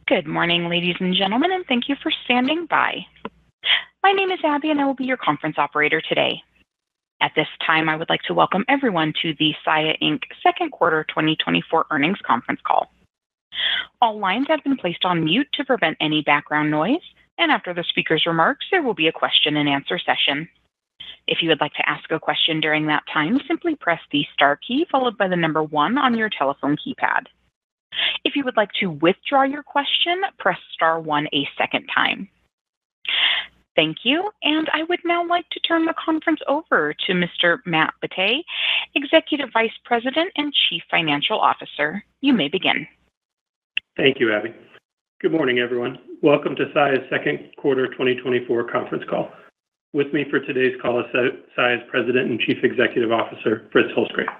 Good morning, ladies and gentlemen, and thank you for standing by. My name is Abby, and I will be your conference operator today. At this time, I would like to welcome everyone to the Saia Inc. Second Quarter 2024 Earnings Conference Call. All lines have been placed on mute to prevent any background noise, and after the speaker's remarks, there will be a question-and-answer session. If you would like to ask a question during that time, simply press the star key followed by the number 1 on your telephone keypad. If you would like to withdraw your question, press star 1 a second time. Thank you, and I would now like to turn the conference over to Mr. Matt Batteh, Executive Vice President and Chief Financial Officer. You may begin. Thank you, Abby. Good morning, everyone. Welcome to Saia's Second Quarter 2024 Conference Call. With me for today's call is Saia's President and Chief Executive Officer, Fritz Holzgrefe.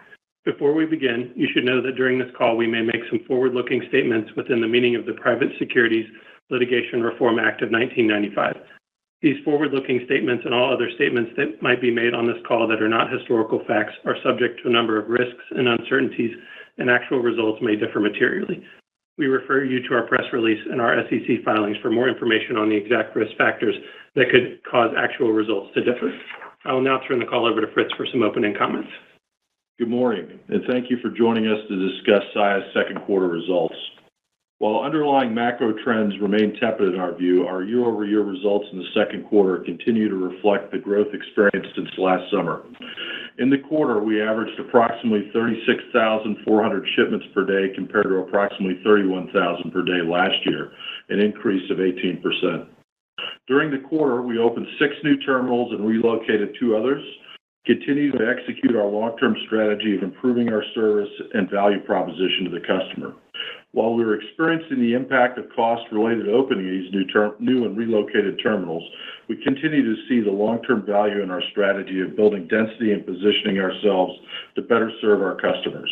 Before we begin, you should know that during this call we may make some forward-looking statements within the meaning of the Private Securities Litigation Reform Act of 1995. These forward-looking statements and all other statements that might be made on this call that are not historical facts are subject to a number of risks and uncertainties, and actual results may differ materially. We refer you to our press release and our SEC filings for more information on the exact risk factors that could cause actual results to differ. I will now turn the call over to Fritz for some opening comments. Good morning, and thank you for joining us to discuss Saia's second quarter results. While underlying macro trends remain tepid in our view, our year-over-year results in the second quarter continue to reflect the growth experienced since last summer. In the quarter, we averaged approximately 36,400 shipments per day compared to approximately 31,000 per day last year, an increase of 18%. During the quarter, we opened 6 new terminals and relocated 2 others, continue to execute our long-term strategy of improving our service and value proposition to the customer. While we were experiencing the impact of costs related to opening these new and relocated terminals, we continue to see the long-term value in our strategy of building density and positioning ourselves to better serve our customers.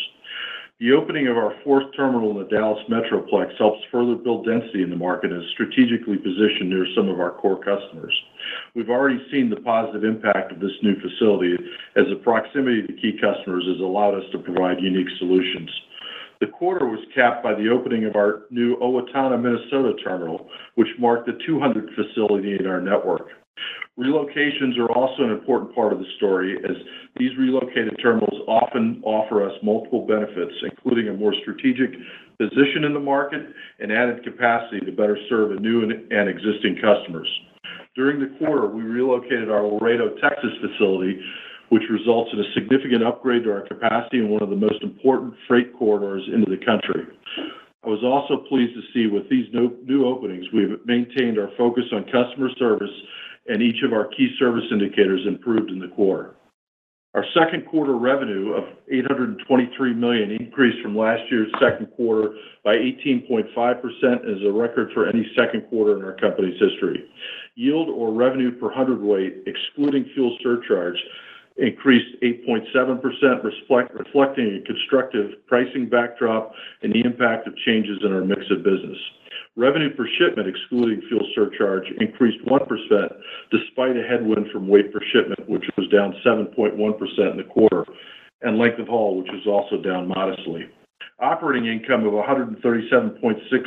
The opening of our 4th terminal in the Dallas Metroplex helps further build density in the market and is strategically positioned near some of our core customers. We've already seen the positive impact of this new facility as the proximity to key customers has allowed us to provide unique solutions. The quarter was capped by the opening of our new Owatonna, Minnesota terminal, which marked the 200th facility in our network. Relocations are also an important part of the story, as these relocated terminals often offer us multiple benefits, including a more strategic position in the market and added capacity to better serve new and existing customers. During the quarter, we relocated our Laredo, Texas facility, which results in a significant upgrade to our capacity in one of the most important freight corridors into the country. I was also pleased to see with these new openings, we've maintained our focus on customer service, and each of our key service indicators improved in the quarter. Our second quarter revenue of $823 million increased from last year's second quarter by 18.5% is a record for any second quarter in our company's history. Yield or revenue per hundredweight, excluding fuel surcharge, increased 8.7%, reflecting a constructive pricing backdrop and the impact of changes in our mix of business. Revenue per shipment, excluding fuel surcharge, increased 1% despite a headwind from weight per shipment, which was down 7.1% in the quarter, and length of haul, which was also down modestly. Operating income of $137.6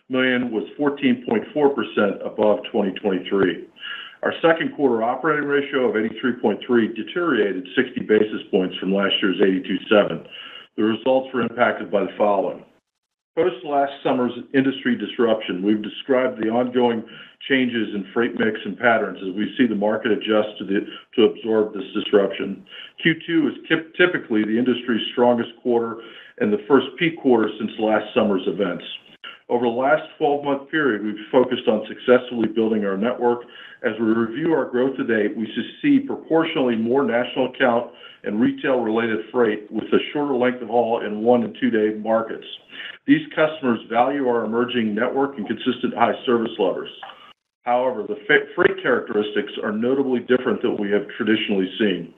million was 14.4% above 2023. Our second quarter operating ratio of 83.3 deteriorated 60 basis points from last year's 82.7. The results were impacted by the following. Post last summer's industry disruption, we've described the ongoing changes in freight mix and patterns as we see the market adjust to absorb this disruption. Q2 is typically the industry's strongest quarter and the first peak quarter since last summer's events. Over the last 12-month period, we've focused on successfully building our network. As we review our growth to date, we see proportionally more national account and retail-related freight with a shorter length of haul in 1- and 2-day markets. These customers value our emerging network and consistent high service levels. However, the freight characteristics are notably different than we have traditionally seen.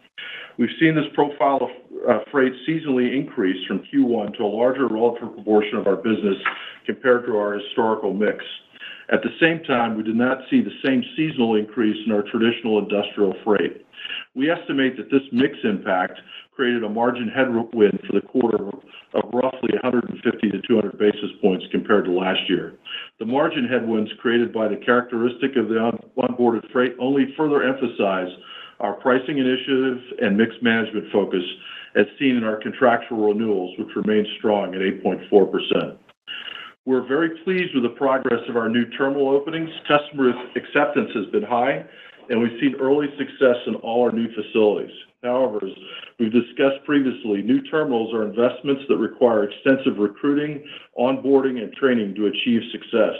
We've seen this profile of freight seasonally increase from Q1 to a larger relative proportion of our business compared to our historical mix. At the same time, we did not see the same seasonal increase in our traditional industrial freight. We estimate that this mix impact created a margin headwind for the quarter of roughly 150 to 200 basis points compared to last year. The margin headwinds created by the characteristic of the onboarded freight only further emphasize our pricing initiatives and mix management focus as seen in our contractual renewals, which remain strong at 8.4%. We're very pleased with the progress of our new terminal openings. Customer acceptance has been high, and we've seen early success in all our new facilities. However, as we've discussed previously, new terminals are investments that require extensive recruiting, onboarding, and training to achieve success.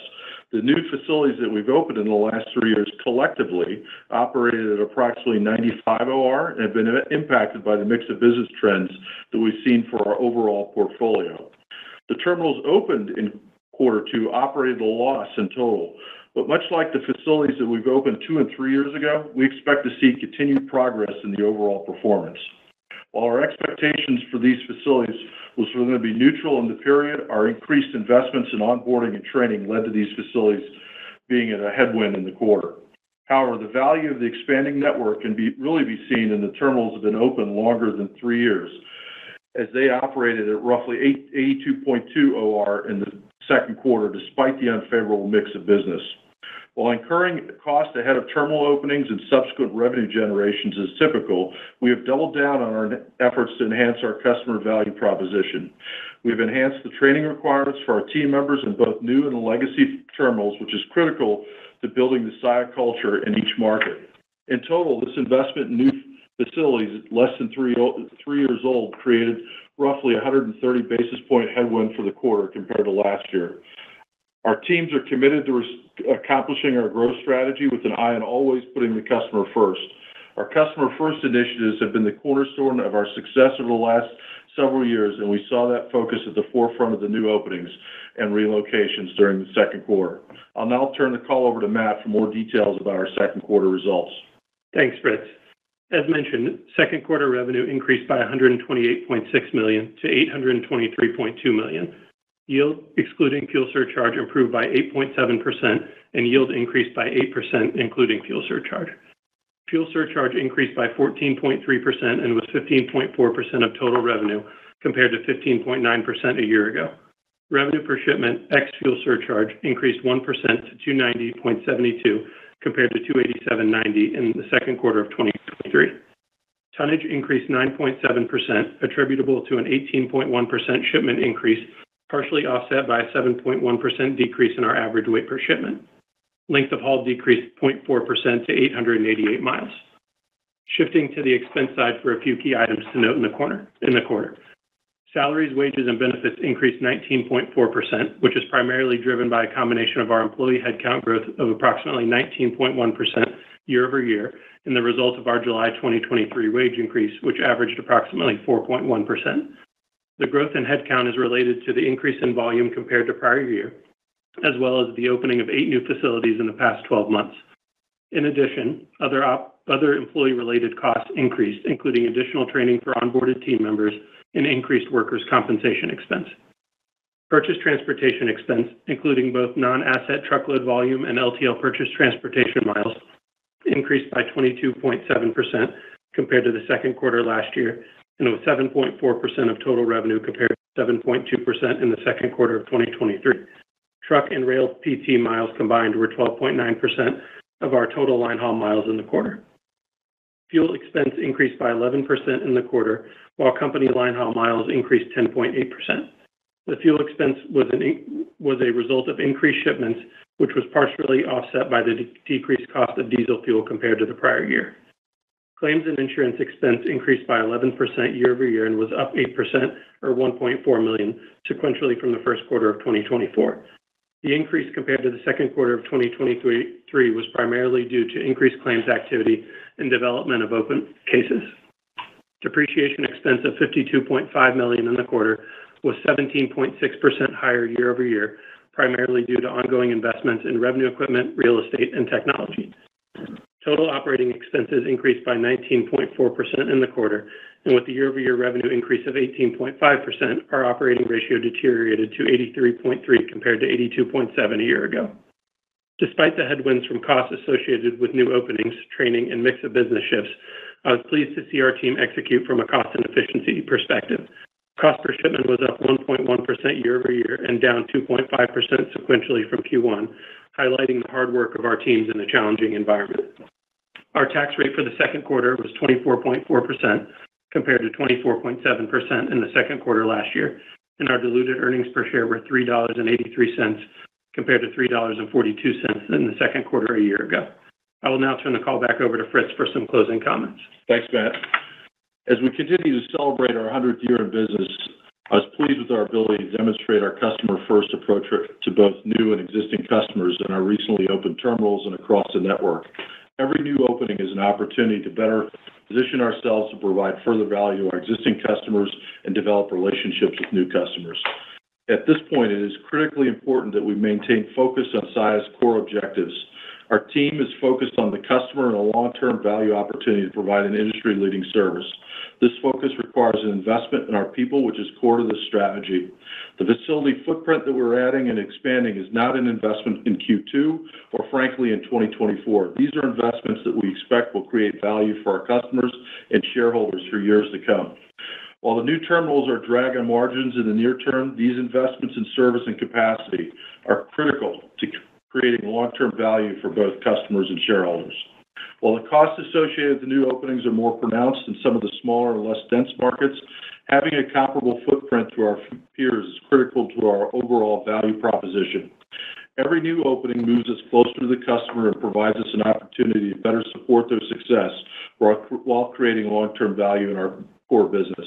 The new facilities that we've opened in the last 3 years collectively operated at approximately 95 OR and have been impacted by the mix of business trends that we've seen for our overall portfolio. The terminals opened in Q2 operated a loss in total, but much like the facilities that we've opened 2 and 3 years ago, we expect to see continued progress in the overall performance. While our expectations for these facilities was for them to be neutral in the period, our increased investments in onboarding and training led to these facilities being at a headwind in the quarter. However, the value of the expanding network can really be seen in the terminals that have been open longer than 3 years, as they operated at roughly 82.2 OR in the Q2, despite the unfavorable mix of business. While incurring costs ahead of terminal openings and subsequent revenue generations is typical, we have doubled down on our efforts to enhance our customer value proposition. We've enhanced the training requirements for our team members in both new and legacy terminals, which is critical to building the Saia culture in each market. In total, this investment in new facilities less than 3 years old created roughly 130 basis point headwind for the quarter compared to last year. Our teams are committed to accomplishing our growth strategy with an eye on always putting the customer first. Our customer first initiatives have been the cornerstone of our success over the last several years, and we saw that focus at the forefront of the new openings and relocations during the Q2. I'll now turn the call over to Matt for more details about our Q2 results. Thanks, Fritz. As mentioned, Q2 revenue increased by $128.6 million to $823.2 million. Yield, excluding fuel surcharge, improved by 8.7%, and yield increased by 8%, including fuel surcharge. Fuel surcharge increased by 14.3% and was 15.4% of total revenue, compared to 15.9% a year ago. Revenue per shipment, ex-fuel surcharge, increased 1% to $290.72, compared to $287.90 in the Q2 of 2023. Tonnage increased 9.7%, attributable to an 18.1% shipment increase, partially offset by a 7.1% decrease in our average weight per shipment. Length of haul decreased 0.4% to 888 miles. Shifting to the expense side for a few key items to note in the quarter. Salaries, wages, and benefits increased 19.4%, which is primarily driven by a combination of our employee headcount growth of approximately 19.1% year-over-year, and the result of our July 2023 wage increase, which averaged approximately 4.1%. The growth in headcount is related to the increase in volume compared to prior year, as well as the opening of 8 new facilities in the past 12 months. In addition, other employee-related costs increased, including additional training for onboarded team members and increased workers' compensation expense. Purchased transportation expense, including both non-asset truckload volume and LTL purchased transportation miles, increased by 22.7% compared to the Q2 last year, and was 7.4% of total revenue compared to 7.2% in the Q2 of 2023. Truck and rail PT miles combined were 12.9% of our total line haul miles in the quarter. Fuel expense increased by 11% in the quarter, while company line haul miles increased 10.8%. The fuel expense was a result of increased shipments, which was partially offset by the decreased cost of diesel fuel compared to the prior year. Claims and insurance expense increased by 11% year-over-year and was up 8%, or $1.4 million, sequentially from the Q1 of 2024. The increase compared to the Q2 of 2023 was primarily due to increased claims activity and development of open cases. Depreciation expense of $52.5 million in the quarter was 17.6% higher year-over-year, primarily due to ongoing investments in revenue equipment, real estate, and technology. Total operating expenses increased by 19.4% in the quarter, and with the year-over-year revenue increase of 18.5%, our operating ratio deteriorated to 83.3 compared to 82.7 a year ago. Despite the headwinds from costs associated with new openings, training, and mix of business shifts, I was pleased to see our team execute from a cost and efficiency perspective. Cost per shipment was up 1.1% year-over-year and down 2.5% sequentially from Q1, highlighting the hard work of our teams in a challenging environment. Our tax rate for the second quarter was 24.4%, compared to 24.7% in the second quarter last year, and our diluted earnings per share were $3.83, compared to $3.42 in the second quarter a year ago. I will now turn the call back over to Fritz for some closing comments. Thanks, Matt. As we continue to celebrate our 100th year in business, I was pleased with our ability to demonstrate our customer-first approach to both new and existing customers in our recently opened terminals and across the network. Every new opening is an opportunity to better position ourselves to provide further value to our existing customers and develop relationships with new customers. At this point, it is critically important that we maintain focus on Saia's core objectives. Our team is focused on the customer and a long-term value opportunity to provide an industry-leading service. This focus requires an investment in our people, which is core to the strategy. The facility footprint that we're adding and expanding is not an investment in Q2 or, frankly, in 2024. These are investments that we expect will create value for our customers and shareholders for years to come. While the new terminals are drag on margins in the near term, these investments in service and capacity are critical to creating long-term value for both customers and shareholders. While the costs associated with the new openings are more pronounced in some of the smaller and less dense markets, having a comparable footprint to our peers is critical to our overall value proposition. Every new opening moves us closer to the customer and provides us an opportunity to better support their success while creating long-term value in our core business.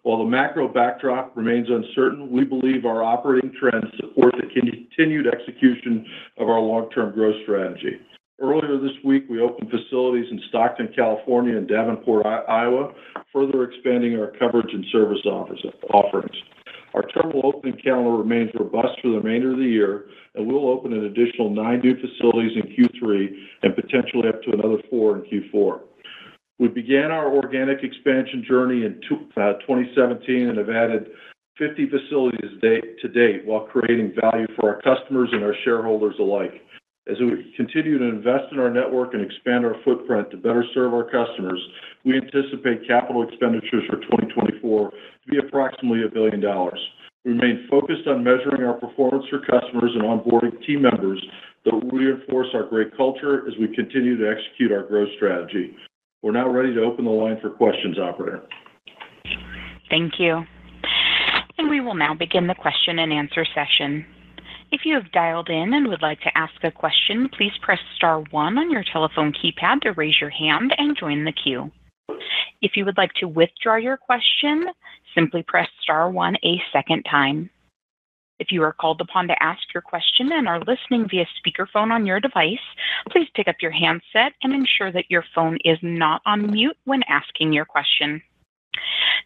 While the macro backdrop remains uncertain, we believe our operating trends support the continued execution of our long-term growth strategy. Earlier this week, we opened facilities in Stockton, California, and Davenport, Iowa, further expanding our coverage and service offerings. Our terminal opening calendar remains robust for the remainder of the year, and we'll open an additional 9 new facilities in Q3 and potentially up to another 4 in Q4. We began our organic expansion journey in 2017 and have added 50 facilities to date while creating value for our customers and our shareholders alike. As we continue to invest in our network and expand our footprint to better serve our customers, we anticipate capital expenditures for 2024 to be approximately $1 billion. We remain focused on measuring our performance for customers and onboarding team members that will reinforce our great culture as we continue to execute our growth strategy. We're now ready to open the line for questions, operator. Thank you. And we will now begin the question and answer session. If you have dialed in and would like to ask a question, please press star 1 on your telephone keypad to raise your hand and join the queue. If you would like to withdraw your question, simply press star 1 a second time. If you are called upon to ask your question and are listening via speakerphone on your device, please pick up your handset and ensure that your phone is not on mute when asking your question.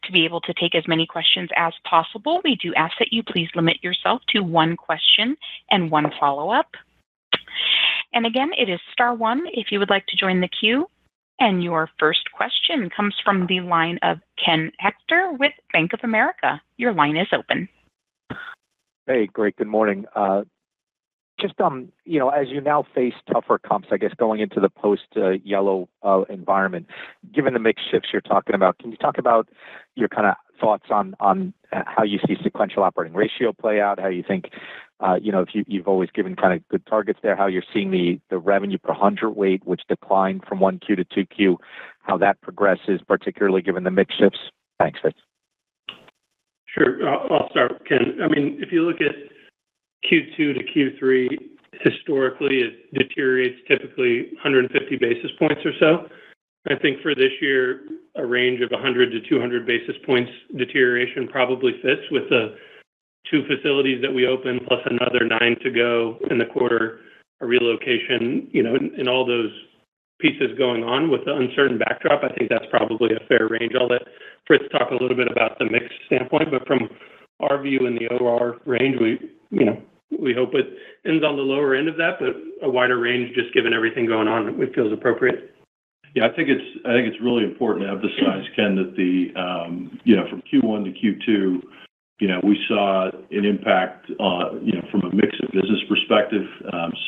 To be able to take as many questions as possible, we do ask that you please limit yourself to 1 question and 1 follow-up. And again, it is star 1 if you would like to join the queue. And your first question comes from the line of Ken Hoexter with Bank of America. Your line is open. Hey, great. Good morning. Just, as you now face tougher comps, I guess, going into the post-Yellow environment, given the mix shifts you're talking about, can you talk about your kind of thoughts on how you see sequential operating ratio play out, how you think, if you've always given kind of good targets there, how you're seeing the revenue per hundredweight, which declined from 1Q to 2Q, how that progresses, particularly given the mix shifts? Thanks, Fritz. Sure. I'll start, Ken. I mean, if you look at Q2 to Q3, historically, it deteriorates typically 150 basis points or so. I think for this year, a range of 100 to 200 basis points deterioration probably fits with the 2 facilities that we opened, plus another 9 to go in the quarter, a relocation, and all those pieces going on with the uncertain backdrop. I think that's probably a fair range. I'll let Fritz talk a little bit about the mix standpoint, but from our view in the OR range, we hope it ends on the lower end of that, but a wider range, just given everything going on, it feels appropriate. Yeah, I think it's really important to emphasize, Ken, that from Q1 to Q2, we saw an impact, from a mix of business perspective.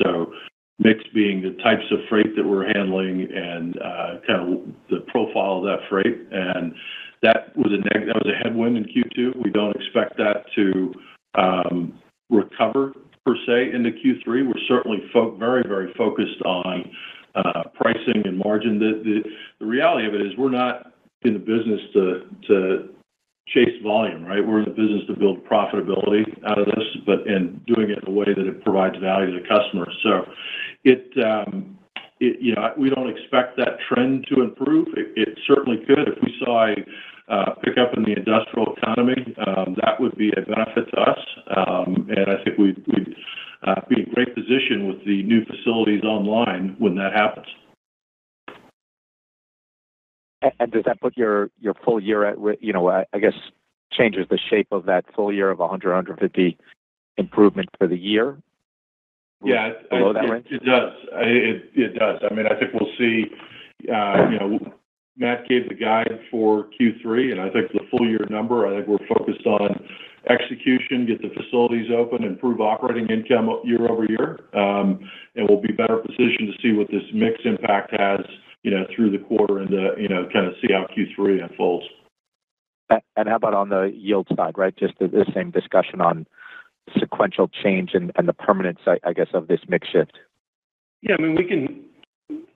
So mix being the types of freight that we're handling and kind of the profile of that freight. And That was a headwind in Q2. We don't expect that to recover per se into Q3. We're certainly very, very focused on pricing and margin. The reality of it is we're not in the business to chase volume, right? We're in the business to build profitability out of this, and doing it in a way that it provides value to the customer. So we don't expect that trend to improve. It certainly could. If we saw a pickup in the industrial economy, that would be a benefit to us. And I think we'd be in great position with the new facilities online when that happens. And does that put your full year at, I guess, changes the shape of that full year of 150 improvement for the year? Yeah, below that range? It does. It does. I mean, I think we'll see. Matt gave the guide for Q3, and I think the full year number. I think we're focused on execution, get the facilities open, improve operating income year over year, and we'll be better positioned to see what this mix impact has, through the quarter and to, kind of see how Q3 unfolds. And how about on the yield side, right? Just the same discussion on sequential change and the permanence, I guess, of this mix shift. Yeah, I mean, we can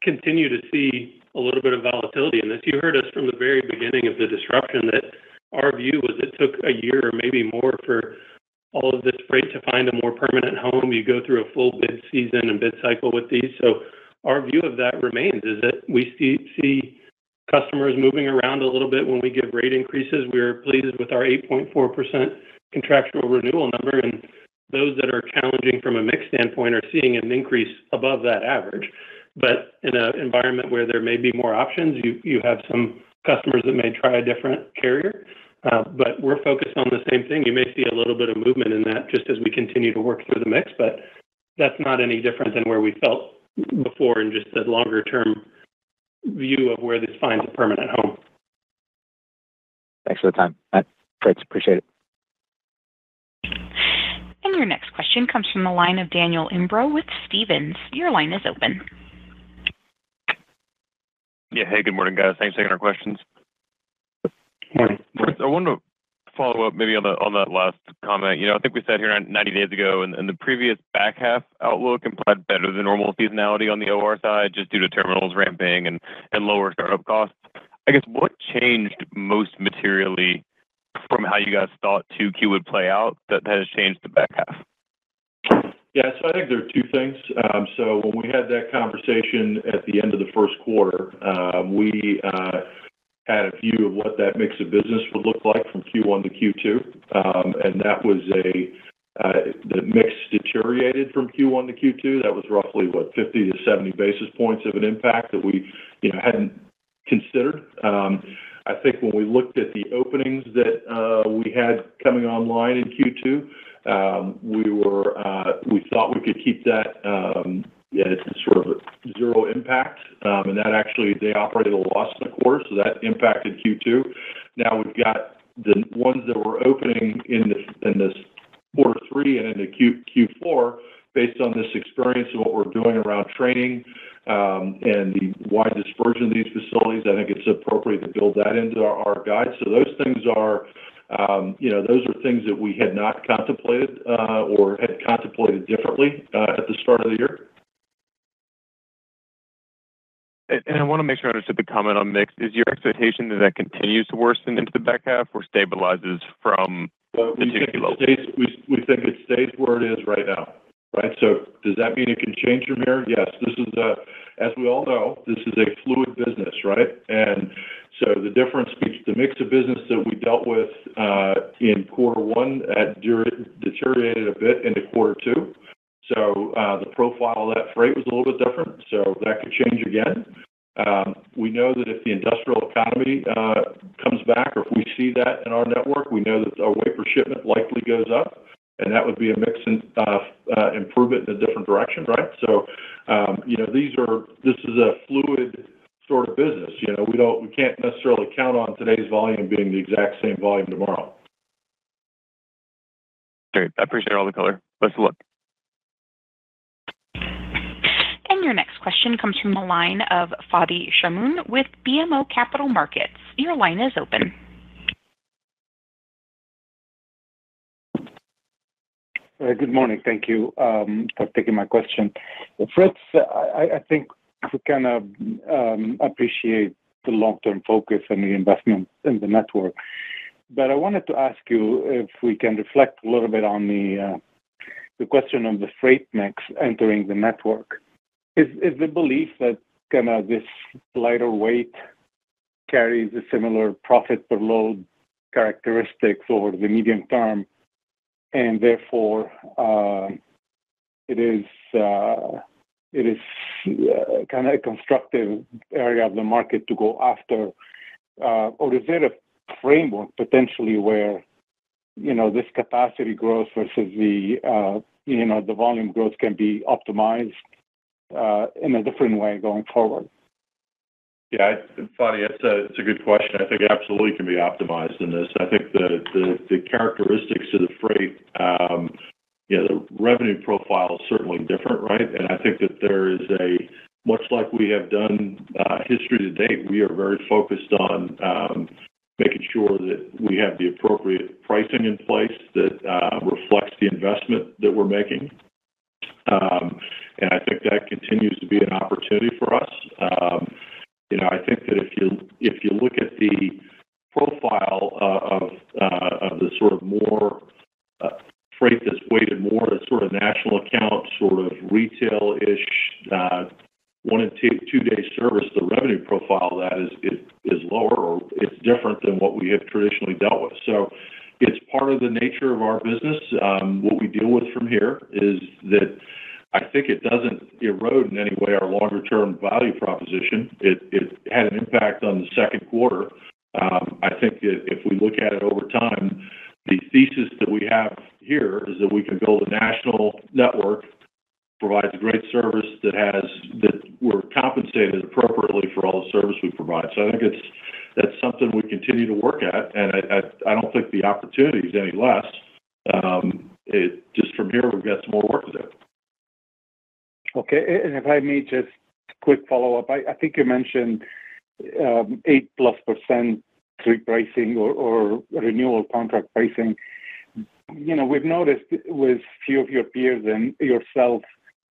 continue to see a little bit of volatility in this. You heard us from the very beginning of the disruption that our view was it took a year or maybe more for all of this freight to find a more permanent home. You go through a full bid season and bid cycle with these. So our view of that remains is that we see customers moving around a little bit when we give rate increases. We're pleased with our 8.4% contractual renewal number, and those that are challenging from a mix standpoint are seeing an increase above that average. But in an environment where there may be more options, you have some customers that may try a different carrier. But we're focused on the same thing. You may see a little bit of movement in that just as we continue to work through the mix, but that's not any different than where we felt before in just the longer term view of where this finds a permanent home. Thanks for the time, Matt. Great, appreciate it. And your next question comes from the line of Daniel Imbro with Stephens. Your line is open. Yeah, hey, good morning, guys. Thanks for taking our questions. Morning. I wanted to follow up maybe on that last comment. I think we sat here 90 days ago, and the previous back half outlook implied better than normal seasonality on the OR side, just due to terminals ramping and lower startup costs. I guess what changed most materially from how you guys thought 2Q would play out that has changed the back half? Yeah, so I think there are two things. So when we had that conversation at the end of the first quarter, we had a view of what that mix of business would look like from Q1 to Q2, and that was the mix deteriorated from Q1 to Q2. That was roughly 50 to 70 basis points of an impact that we hadn't considered. I think when we looked at the openings that we had coming online in Q2, we thought we could keep that it's sort of a zero impact, and that actually they operated a loss in the quarter, so that impacted Q2. Now we've got the ones that were opening in this quarter three and into Q4 based on this experience and what we're doing around training and the wide dispersion of these facilities. I think it's appropriate to build that into our guide. So those things are, those are things that we had not contemplated or had contemplated differently at the start of the year. And I want to make sure I understood the comment on mix. Is your expectation that continues to worsen into the back half or stabilizes from the 2Q level? We think it stays where it is right now, right? So does that mean it can change from here? Yes. This is, as we all know, this is a fluid business, right? And so the difference between the mix of business that we dealt with in quarter one had deteriorated a bit into quarter two. So the profile of that freight was a little bit different, so that could change again. We know that if the industrial economy comes back, or if we see that in our network, we know that our weight per shipment likely goes up, and that would be a mix improvement in a different direction, right? So, this is a fluid sort of business. We can't necessarily count on today's volume being the exact same volume tomorrow. Great. I appreciate all the color. Best of luck. And your next question comes from the line of Fadi Chamoun with BMO Capital Markets. Your line is open. Good morning. Thank you for taking my question. Fritz, I think we kind of appreciate the long-term focus and the investment in the network. But I wanted to ask you if we can reflect a little bit on the question of the freight mix entering the network. Is the belief that kind of this lighter weight carries a similar profit per load characteristics over the medium term, and therefore it is kind of a constructive area of the market to go after, or is there a framework potentially where this capacity growth versus the the volume growth can be optimized in a different way going forward? Yeah, Fadi, it's a good question. I think it absolutely can be optimized in this. I think the characteristics of the freight, the revenue profile is certainly different, right? And I think that there is much like we have done history to date, we are very focused on making sure that we have the appropriate pricing in place that reflects the investment that we're making. And I think that continues to be an opportunity for us. I think that if you look at the profile of the sort of more freight that's weighted more as sort of national account, sort of retail-ish, 1 and 2 day service, the revenue profile of that is lower, or it's different than what we have traditionally dealt with. So it's part of the nature of our business. What we deal with from here is that I think it doesn't erode in any way our longer-term value proposition. It had an impact on the second quarter. I think that if we look at it over time, the thesis that we have here is that we can build a national network, provides great service that we're compensated appropriately for all the service we provide. So I think that's something we continue to work at, and I don't think the opportunity is any less. Just from here, we've got some more work to do. Okay, and if I may just quick follow-up, I think you mentioned 8+% repricing or renewal contract pricing. We've noticed with few of your peers and yourself,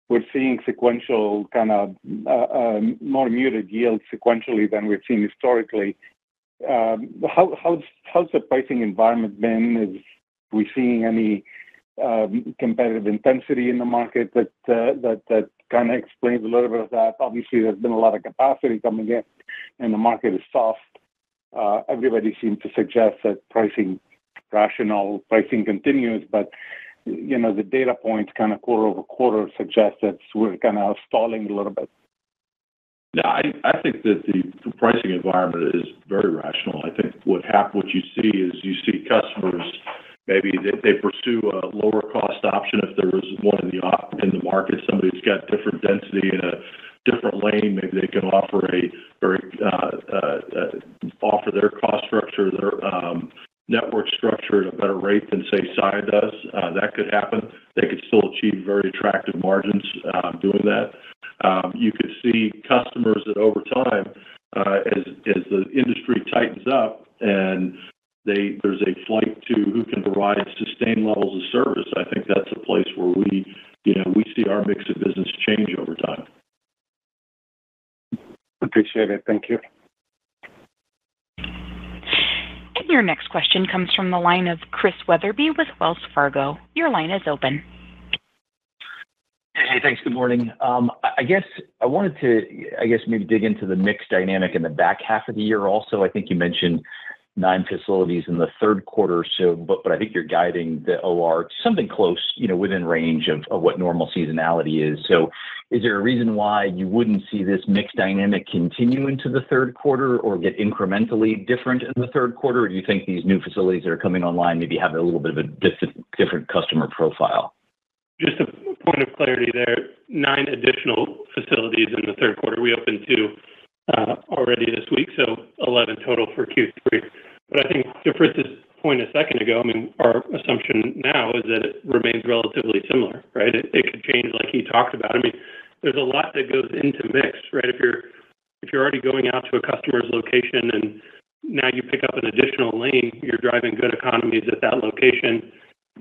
we're seeing sequential kind of more muted yields sequentially than we've seen historically. How's the pricing environment been? Is we seeing any competitive intensity in the market that kind of explains a little bit of that? Obviously, there's been a lot of capacity coming in, and the market is soft. Everybody seems to suggest that pricing continues, but the data points kind of quarter over quarter suggest that we're kind of stalling a little bit. Yeah, I think that the pricing environment is very rational. I think what you see is customers, maybe they pursue a lower cost option if there was one in the market. Somebody's got different density in a different lane. Maybe they can offer offer their cost structure, their network structure at a better rate than, say, Saia does. That could happen. They could still achieve very attractive margins doing that. You could see customers that over time, as the industry tightens up and there's a flight to who can provide sustained levels of service. I think that's a place where we see our mix of business change over time. Appreciate it. Thank you. And your next question comes from the line of Chris Wetherbee with Wells Fargo. Your line is open. Hey, thanks. Good morning. I guess I wanted to, maybe dig into the mix dynamic in the back half of the year also. I think you mentioned 9 facilities in the third quarter, but I think you're guiding the OR to something close, within range of what normal seasonality is. So is there a reason why you wouldn't see this mix dynamic continue into the third quarter or get incrementally different in the third quarter? Or do you think these new facilities that are coming online maybe have a little bit of a different customer profile? Just a point of clarity there, 9 additional facilities in the third quarter. We opened 2 already this week, so 11 total for Q3. But I think to Fritz's point a second ago, our assumption now is that it remains relatively similar, right? It could change like he talked about. There's a lot that goes into mix, right? If you're already going out to a customer's location and now you pick up an additional lane, you're driving good economies at that location.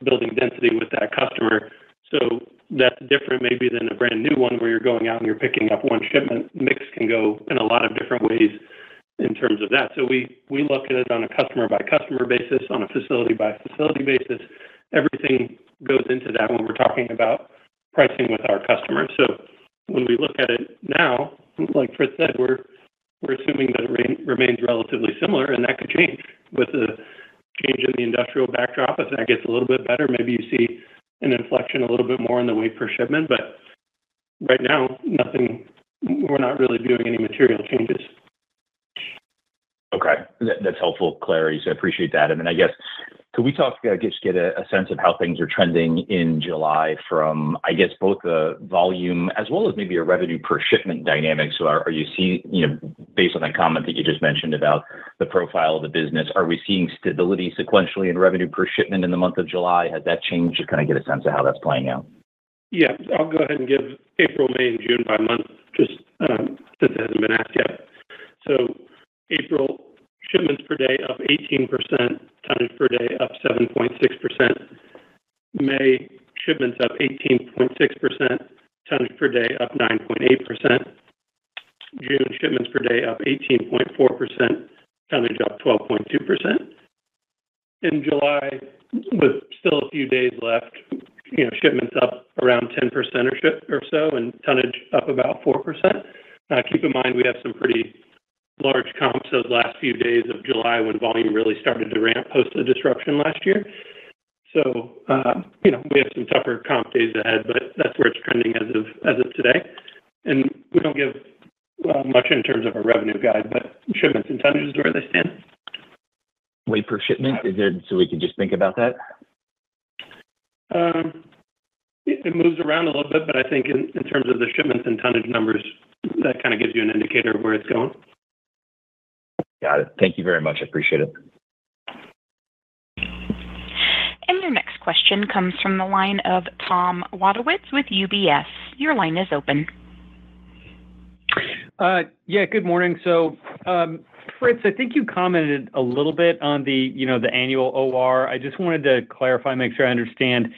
building density with that customer. So that's different maybe than a brand new one where you're going out and you're picking up one shipment. Mix can go in a lot of different ways in terms of that. So we look at it on a customer by customer basis, on a facility by facility basis. Everything goes into that when we're talking about pricing with our customers. So when we look at it now, like Fritz said, we're assuming that it remains relatively similar, and that could change with the change in the industrial backdrop. If that gets a little bit better, maybe you see an inflection a little bit more in the weight per shipment. But right now, we're not really viewing any material changes. Okay, that's helpful clarity. So I appreciate that. And then I guess, could we talk, just get a sense of how things are trending in July from, I guess, both the volume as well as maybe a revenue per shipment dynamic? So are you seeing, based on that comment that you just mentioned about the profile of the business, are we seeing stability sequentially in revenue per shipment in the month of July? Has that changed? Just kind of get a sense of how that's playing out. Yeah, I'll go ahead and give April, May, and June by month, just since it hasn't been asked yet. So April, shipments per day up 18%, tonnage per day up 7.6%. May, shipments up 18.6%, tonnage per day up 9.8%. June, shipments per day up 18.4%, tonnage up 12.2%. In July, with still a few days left, shipments up around 10% or so, and tonnage up about 4%. Keep in mind, we have some pretty large comps those last few days of July when volume really started to ramp post the disruption last year. So, we have some tougher comp days ahead, but that's where it's trending as of today. And we don't give much in terms of a revenue guide, but shipments and tonnage is where they stand. Weight per shipment, is there, so we can just think about that? It moves around a little bit, but I think in terms of the shipments and tonnage numbers, that kind of gives you an indicator of where it's going. Got it. Thank you very much. I appreciate it. And your next question comes from the line of Tom Wadewitz with UBS. Your line is open. Yeah, good morning. So, Fritz, I think you commented a little bit on the annual OR. I just wanted to clarify, make sure I understand.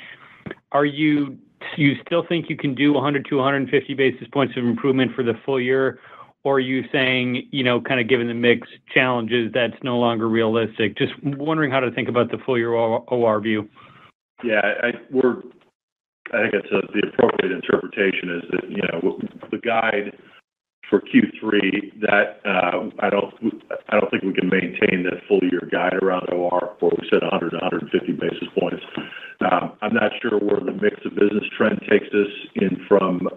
Are you still think you can do 100 to 150 basis points of improvement for the full year? Or are you saying, kind of given the mix challenges, that's no longer realistic? Just wondering how to think about the full year OR view. Yeah, I think it's the appropriate interpretation is that, the guide for Q3, that I don't think we can maintain that full year guide around OR where we said 100 to 150 basis points. I'm not sure where the mix of business trend takes us in from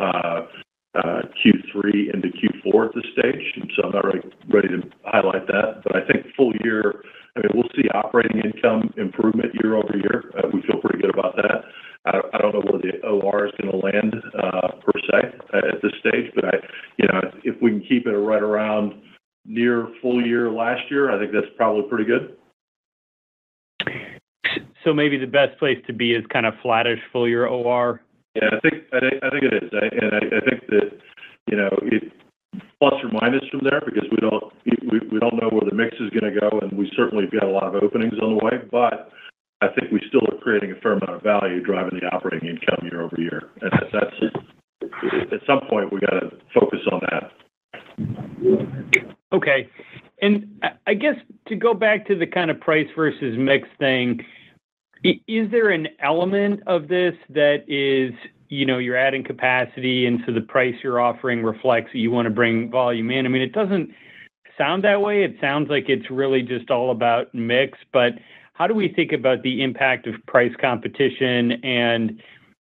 Q3 into Q4 at this stage, and so I'm not really ready to highlight that. But I think full year, we'll see operating income improvement year over year. We feel pretty good about that. I don't know where the OR is going to land per se at this stage, but if we can keep it right around near full year last year, I think that's probably pretty good. So maybe the best place to be is kind of flattish full year OR. Yeah, I think it is, and I think that it plus or minus from there because we don't know where the mix is going to go, and we certainly got a lot of openings on the way. But I think we still are creating a fair amount of value driving the operating income year over year, and that's at some point we got to focus on that. Okay, and I guess to go back to the kind of price versus mix thing. Is there an element of this that is, you're adding capacity and so the price you're offering reflects that you want to bring volume in? It doesn't sound that way. It sounds like it's really just all about mix, but how do we think about the impact of price competition and,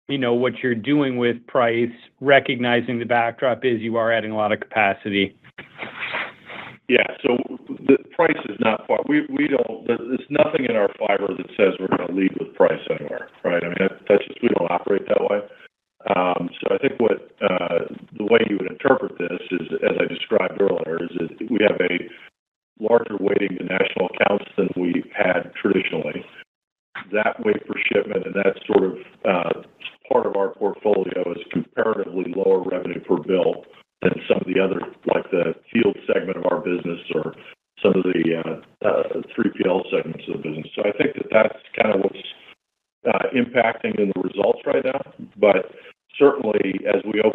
what you're doing with price, recognizing the backdrop is you are adding a lot of capacity? Yeah, so the price is not far. We don't. There's nothing in our fiber that says we're going to lead with price anywhere, right? That's just we don't operate that way. So I think what the way you would interpret this is, as I described earlier, is that we have a larger weighting to national accounts than we've had traditionally. That weight per shipment and that sort of part of our portfolio is comparatively lower revenue per bill than some of the other, like the field segment of our business or some of the 3PL segments of the business. So I think that that's kind of what's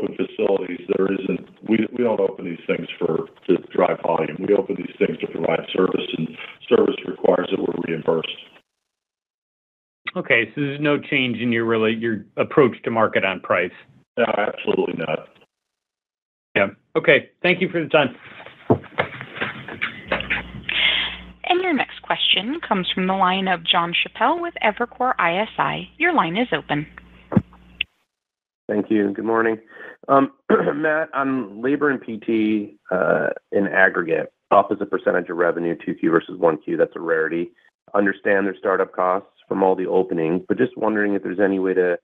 open facilities, we don't open these things to drive volume. We open these things to provide service, and service requires that we're reimbursed. Okay, so there's no change in your approach to market on price? No, absolutely not. Yeah. Okay. Thank you for the time. And your next question comes from the line of Jon Chappell with Evercore ISI. Your line is open. Thank you. Good morning. Matt, on labor and PT in aggregate, up as a percentage of revenue, 2Q versus 1Q, that's a rarity. Understand their startup costs from all the openings, but just wondering if there's any way to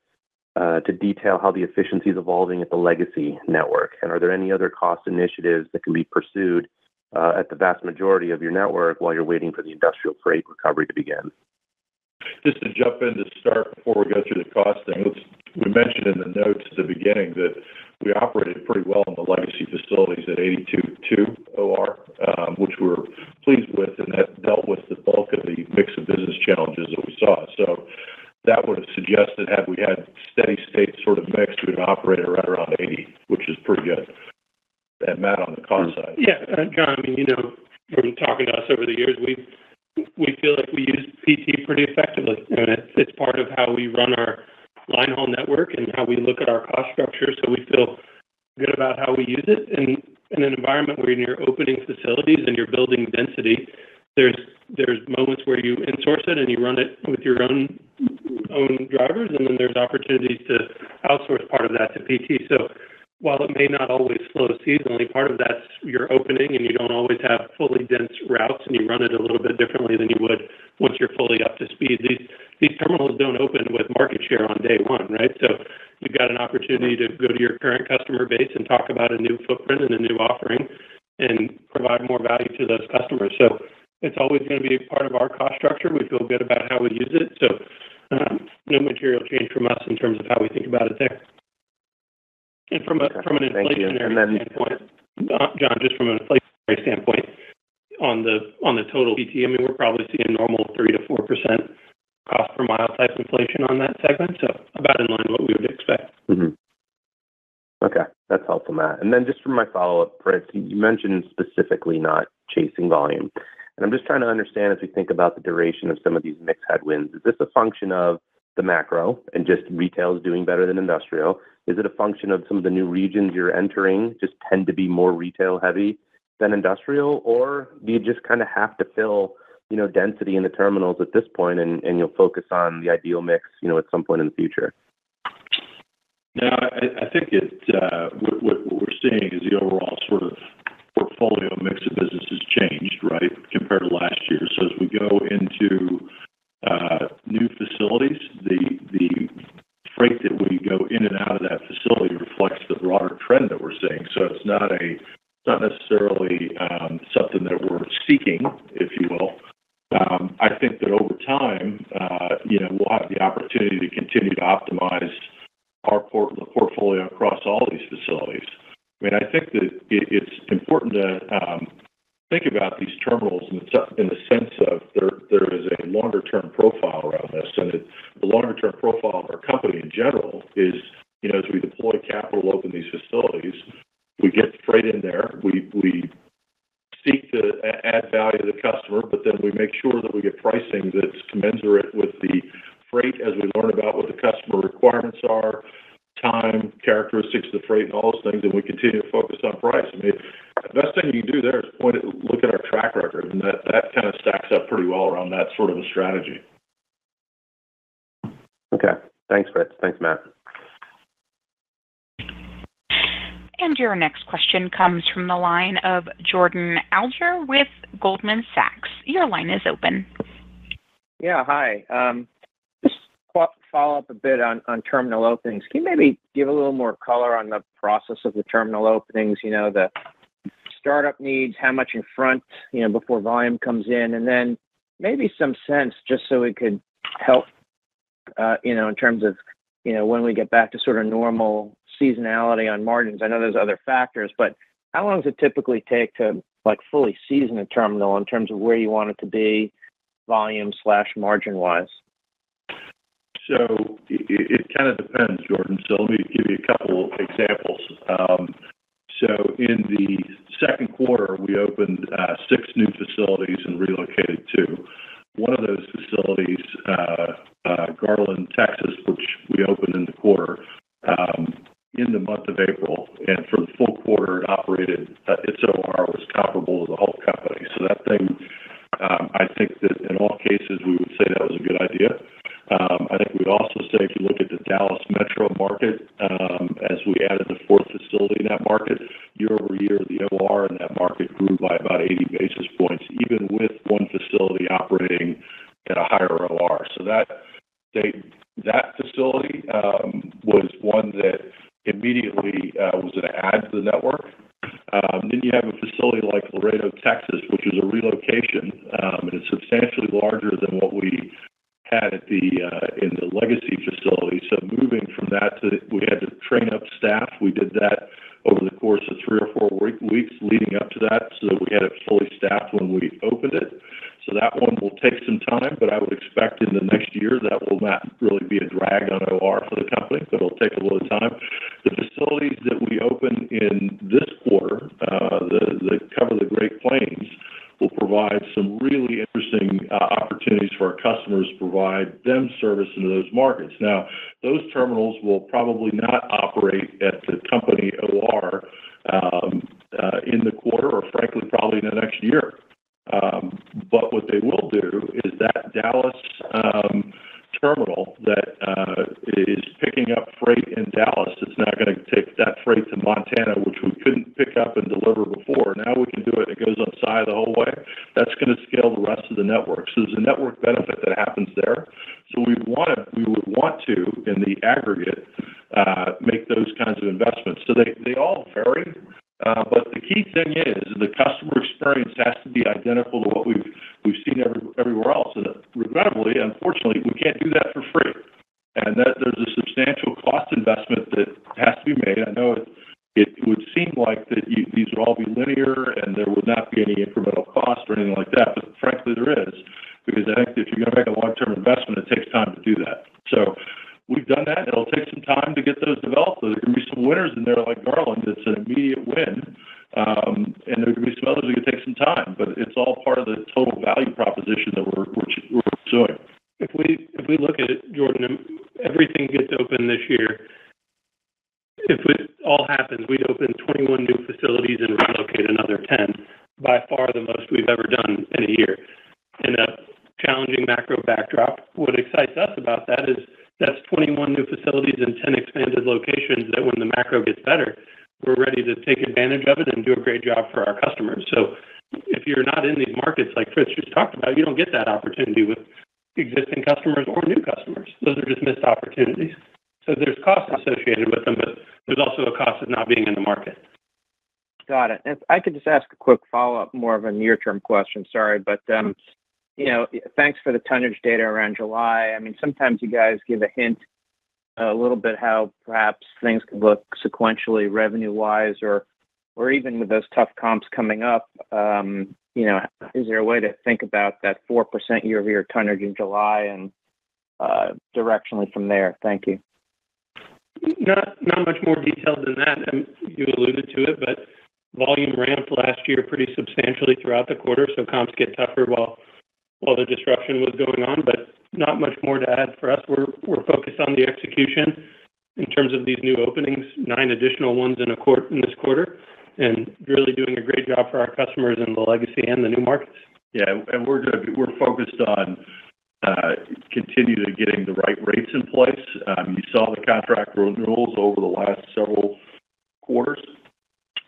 detail how the efficiency is evolving at the legacy network, and are there any other cost initiatives that can be pursued at the vast majority of your network while you're waiting for the industrial freight recovery to begin? Just to jump in to start before we go through the costing, we mentioned in the notes at the beginning that we operated pretty well in the legacy facilities at 82.2 OR, which we're pleased with, and that dealt with the bulk of the mix of business challenges that we saw. So that would have suggested had we had steady state sort of mix, we'd have operated right around 80, which is pretty good. And Matt, on the cost side. Yeah, John, I mean, from talking to us over the years, we feel like we use PT pretty effectively. And it's part of how we run our line haul network and how we look at our cost structure. So we feel good about how we use it. And in an environment where you're opening facilities and you're building density, there's moments where you insource it and you run it with your own drivers, and then there's opportunities to outsource part of that to PT. So while it may not always flow seasonally, part of that's you're opening and you don't always have fully dense routes, and you run it a little bit differently than you would once you're fully up to speed. These terminals don't open with market share on day one, right? So you've got an opportunity to go to your current customer base and talk about a new footprint and a new offering and provide more value to those customers. So it's always going to be a part of our cost structure. We feel good about how we use it. So no material change from us in terms of how we think about it there. And from an inflationary standpoint, John, just from an inflationary standpoint, on the total PT, I mean, we're probably seeing normal 3 to 4% cost per mile type inflation on that segment. So about in line with what we would expect. Mm-hmm. Okay, that's helpful, Matt. And then just for my follow-up, Fritz, you mentioned specifically not chasing volume. And I'm just trying to understand as we think about the duration of some of these mixed headwinds, is this a function of the macro and just retail is doing better than industrial? Is it a function of some of the new regions you're entering just tend to be more retail heavy than industrial? Or do you just kind of have to fill, density in the terminals at this point and you'll focus on the ideal mix, at some point in the future? No, I think what we're seeing is the overall sort of portfolio mix of business has changed, right, compared to last year. So as we go into new facilities, the freight that we go in and out of that facility reflects the broader trend that we're seeing. So it's not necessarily something that we're seeking, if you will. I think that over time, we'll have the opportunity to continue to optimize the portfolio across all these facilities. I mean, I think that it's important to think about these terminals in the sense of there is a longer-term profile around this, and the longer-term profile of our company in general is, as we deploy capital, open these facilities, we get freight in there, we seek to add value to the customer, but then we make sure that we get pricing that's commensurate with the freight as we learn about what the customer requirements are, time, characteristics of the freight, and all those things, and we continue to focus on price. I mean, the best thing you can do there is look at our track record, and that kind of stacks up pretty well around that sort of a strategy. Okay. Thanks, Fritz. Thanks, Matt. And your next question comes from the line of Jordan Alliger with Goldman Sachs. Your line is open. Yeah, hi. Just follow up a bit on terminal openings. Can you maybe give a little more color on the process of the terminal openings, the startup needs, how much in front, before volume comes in, and then maybe some sense just so we could help, in terms of, when we get back to sort of normal seasonality on margins. I know there's other factors, but how long does it typically take to fully season a terminal in terms of where you want it to be volume/margin wise? So it kind of depends, Jordan. So let me give you a couple examples. So in the second quarter, we opened 6 new facilities and relocated 2. One of those facilities, Garland, Texas, which we opened in the quarter, in the month of April, and for the full quarter, it operated, its OR was comparable to the whole company. So that thing, I think that in all cases, we would say that was a good idea. I think we'd also say if you look at the Dallas metro market, as we added the 4th facility in that market, year over year, the OR in that market grew by about 80 basis points, even with one facility operating at a higher OR. So that facility was one that immediately was an add to the network. Then you have a facility like Laredo, Texas, which is a relocation, and it's substantially larger than what we had at in the legacy facility. So moving from that we had to train up staff. We did that over the course of 3 or 4 weeks leading up to that, so that we had it fully staffed when we opened it. So that one will take some time, but I would expect in the next year that will not really be a drag on OR for the company, but it'll take a little time. The facilities that we open in this quarter, that cover the Great Plains, will provide some really interesting opportunities for our customers to provide them service into those markets. Now, those terminals will probably not operate at the company OR in the quarter, or frankly, probably in the next year. But what they will do is that Dallas terminal that is picking up freight in Dallas, it's now going to take that freight to Montana, which we couldn't pick up and deliver before. Now we can do it. It goes on side the whole way. That's going to scale the rest of the network. So there's a network benefit that happens there. So we would want to, in the aggregate, make those kinds of investments. So they all vary. But the key thing is the customer experience has to be identical to what we've seen everywhere else. And regrettably, unfortunately, we can't do that for free. And that there's a substantial cost investment that has to be made. I know it would seem like that these would all be linear and there would not be any incremental cost or anything like that. But frankly, there is, because I think if you're going to make a long-term investment, it takes time to do that. So we've done that. It'll take some time to get those developed. There are going to be some winners in there like Garland. It's an immediate win. And there are going to be some others that could take some time. But it's all part of the total value proposition that we're pursuing. If we look at it, Jordan, everything gets open this year. If it all happens, we'd open 21 new facilities and relocate another 10. By far the most we've ever done in a year. In a challenging macro backdrop, what excites us about that is that's 21 new facilities and 10 expanded locations that when the macro gets better, we're ready to take advantage of it and do a great job for our customers. So if you're not in these markets like Fritz just talked about, you don't get that opportunity with existing customers or new customers. Those are just missed opportunities. So there's costs associated with them, but there's also a cost of not being in the market. Got it. If I could just ask a quick follow-up, more of a near-term question, sorry, but thanks for the tonnage data around July. I mean, sometimes you guys give a hint a little bit how perhaps things could look sequentially revenue-wise or even with those tough comps coming up. Is there a way to think about that 4% year-over-year tonnage in July and directionally from there? Thank you. Not much more detailed than that. You alluded to it, but volume ramped last year pretty substantially throughout the quarter, so comps get tougher while the disruption was going on, but not much more to add for us. We're focused on the execution in terms of these new openings, 9 additional ones in this quarter, and really doing a great job for our customers in the legacy and the new markets. Yeah, and we're focused on continue to getting the right rates in place. You saw the contract renewals over the last several quarters.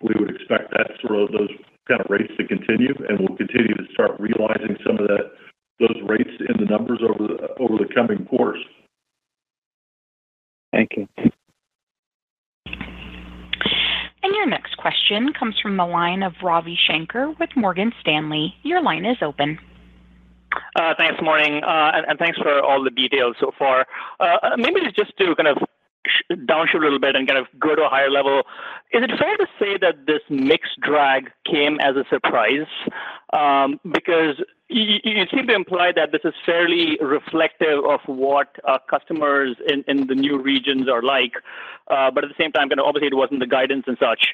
We would expect that those kind of rates to continue, and we'll continue to start realizing some of those rates in the numbers over the coming quarters. Thank you. And your next question comes from the line of Ravi Shanker with Morgan Stanley. Your line is open. Thanks, morning, and thanks for all the details so far. Maybe just to kind of downshift a little bit and kind of go to a higher level, is it fair to say that this mix drag came as a surprise? Because, you seem to imply that this is fairly reflective of what customers in the new regions are like, but at the same time, kind of obviously it wasn't the guidance and such.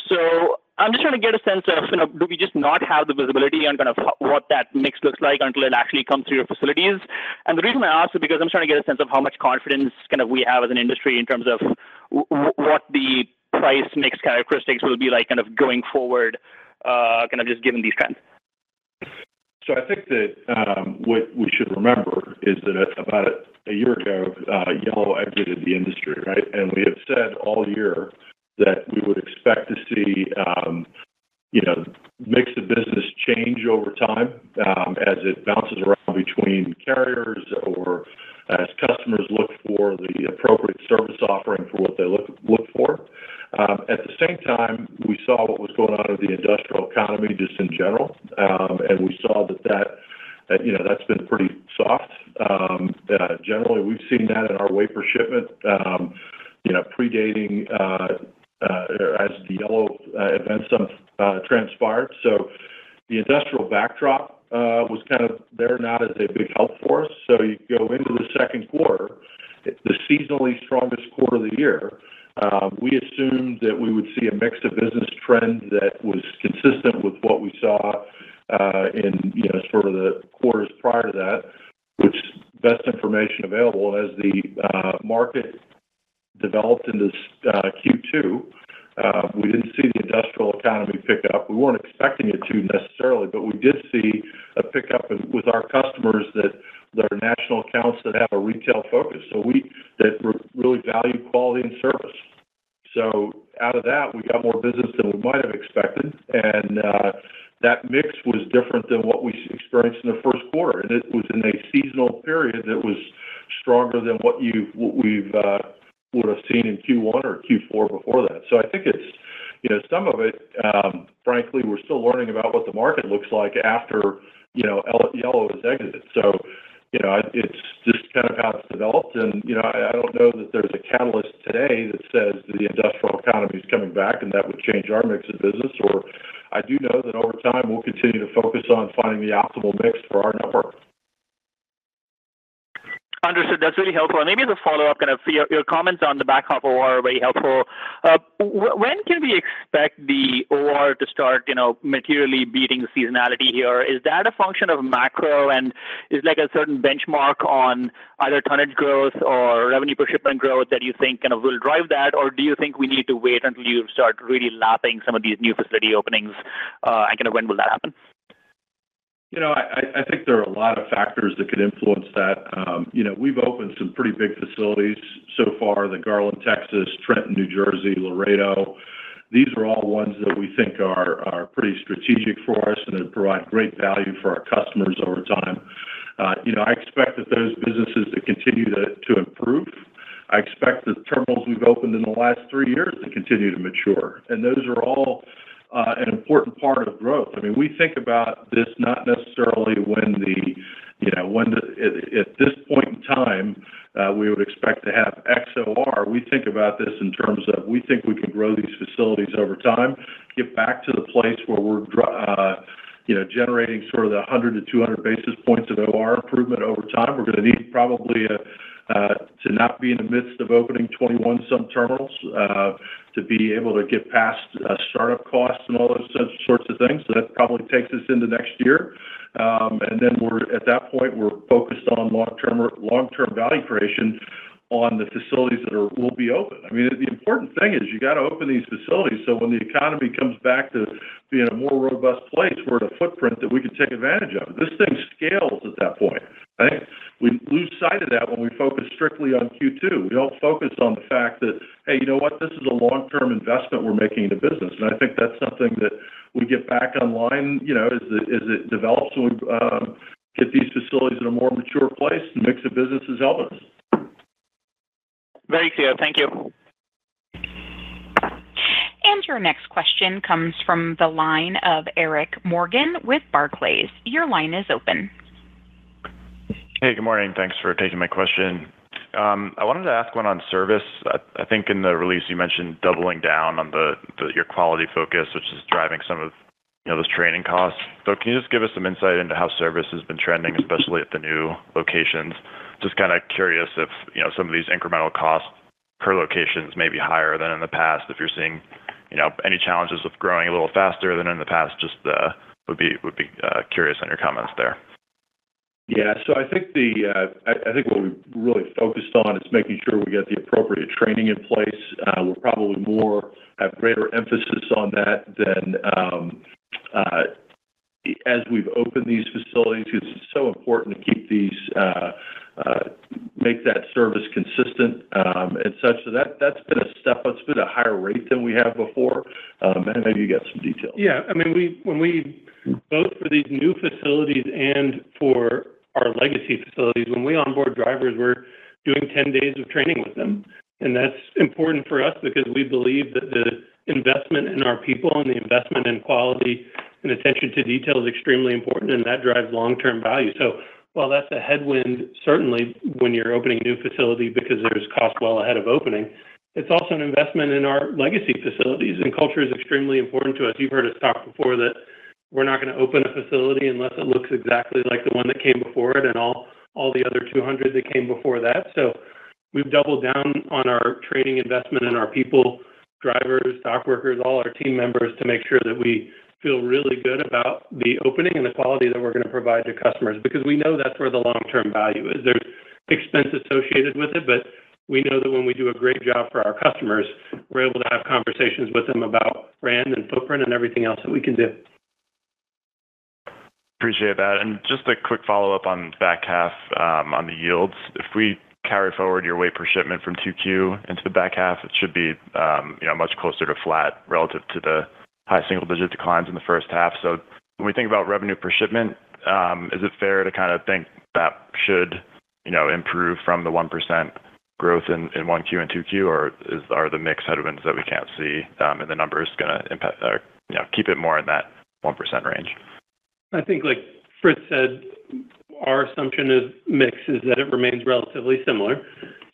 So I'm just trying to get a sense of, do we just not have the visibility on kind of what that mix looks like until it actually comes through your facilities? And the reason I ask is because I'm trying to get a sense of how much confidence kind of we have as an industry in terms of what the price mix characteristics will be like kind of going forward, kind of just given these trends. So I think that what we should remember is that about a year ago, Yellow exited the industry, right? And we have said all year that we would expect to see, mix of business change over time as it bounces around between carriers or as customers look for the appropriate service offering for what they look for. At the same time, we saw what was going on with the industrial economy just in general, and we saw that's been pretty soft. Generally, we've seen that in our weight per shipment, predating as the Yellow events transpired. So the industrial backdrop was kind of there, not as a big help for us. So you go into the second quarter, the seasonally strongest quarter of the year. We assumed that we would see a mix of business trend that was consistent with what we saw in sort of the quarters prior to that, which best information available. As the market developed into Q2, we didn't see the industrial economy pick up. We weren't expecting it to necessarily, but we did see a pickup with our customers that are national accounts that have a retail focus. So that really value quality and service. So out of that, we got more business than we might have expected, and that mix was different than what we experienced in the first quarter, and it was in a seasonal period that was stronger than what we've would have seen in Q1 or Q4 before that. So I think it's, some of it, frankly, we're still learning about what the market looks like after, Yellow has exited. So, it's just kind of how it's developed. And, I don't know that there's a catalyst today that says the industrial economy is coming back and that would change our mix of business. Or I do know that over time we'll continue to focus on finding the optimal mix for our network. Understood. That's really helpful. And maybe as a follow-up, kind of your comments on the back half OR are very helpful. When can we expect the OR to start, materially beating the seasonality here? Is that a function of macro, and is like a certain benchmark on either tonnage growth or revenue per shipment growth that you think kind of will drive that, or do you think we need to wait until you start really lapping some of these new facility openings, and kind of when will that happen? I think there are a lot of factors that could influence that. We've opened some pretty big facilities so far, the Garland, Texas, Trenton, New Jersey, Laredo. These are all ones that we think are pretty strategic for us and that provide great value for our customers over time. I expect that those businesses to continue to improve. I expect the terminals we've opened in the last 3 years to continue to mature. And those are all an important part of growth. I mean, we think about this not necessarily at this point in time, we would expect to have XOR. We think about this in terms of we think we can grow these facilities over time, get back to the place where we're generating sort of the 100 to 200 basis points of OR improvement over time. We're going to need probably to not be in the midst of opening 21 some terminals, to be able to get past startup costs and all those sorts of things. So that probably takes us into next year. And then at that point, we're focused on long-term value creation on the facilities that will be open. I mean, the important thing is you got to open these facilities so when the economy comes back to being a more robust place, we're at a footprint that we can take advantage of. This thing scales at that point. I think we lose sight of that when we focus strictly on Q2. We don't focus on the fact that, hey, you know what, this is a long-term investment we're making in the business. And I think that's something that we get back online, as it develops and we get these facilities in a more mature place. The mix of business is helping us. Very clear. Thank you. And your next question comes from the line of Eric Morgan with Barclays. Your line is open. Hey, good morning. Thanks for taking my question. I wanted to ask one on service. I think in the release you mentioned doubling down on your quality focus, which is driving some of those training costs. So can you just give us some insight into how service has been trending, especially at the new locations? Just kind of curious if, some of these incremental costs per locations may be higher than in the past. If you're seeing, any challenges with growing a little faster than in the past, just would be curious on your comments there. Yeah, so I think I think what we really focused on is making sure we get the appropriate training in place. We'll probably have greater emphasis on that than as we've opened these facilities, because it's so important to keep these make that service consistent and such. So that's been a step up. It's been a higher rate than we have before. And maybe you got some details. Yeah, I mean, when we both for these new facilities and for our legacy facilities, when we onboard drivers, we're doing 10 days of training with them. And that's important for us because we believe that the investment in our people and the investment in quality and attention to detail is extremely important, and that drives long-term value. So while that's a headwind, certainly when you're opening a new facility because there's cost well ahead of opening, it's also an investment in our legacy facilities, and culture is extremely important to us. You've heard us talk before that we're not going to open a facility unless it looks exactly like the one that came before it and all the other 200 that came before that. So we've doubled down on our training investment in our people, drivers, dock workers, all our team members, to make sure that we feel really good about the opening and the quality that we're going to provide to customers, because we know that's where the long-term value is. There's expense associated with it, but we know that when we do a great job for our customers, we're able to have conversations with them about brand and footprint and everything else that we can do. Appreciate that. And just a quick follow-up on back half on the yields. If we carry forward your weight per shipment from 2Q into the back half, it should be much closer to flat relative to the high single-digit declines in the first half. So when we think about revenue per shipment, is it fair to kind of think that should improve from the 1% growth in 1Q and 2Q, or are the mix headwinds that we can't see in the numbers going to impact keep it more in that 1% range? I think, like Fritz said, our assumption of mix is that it remains relatively similar.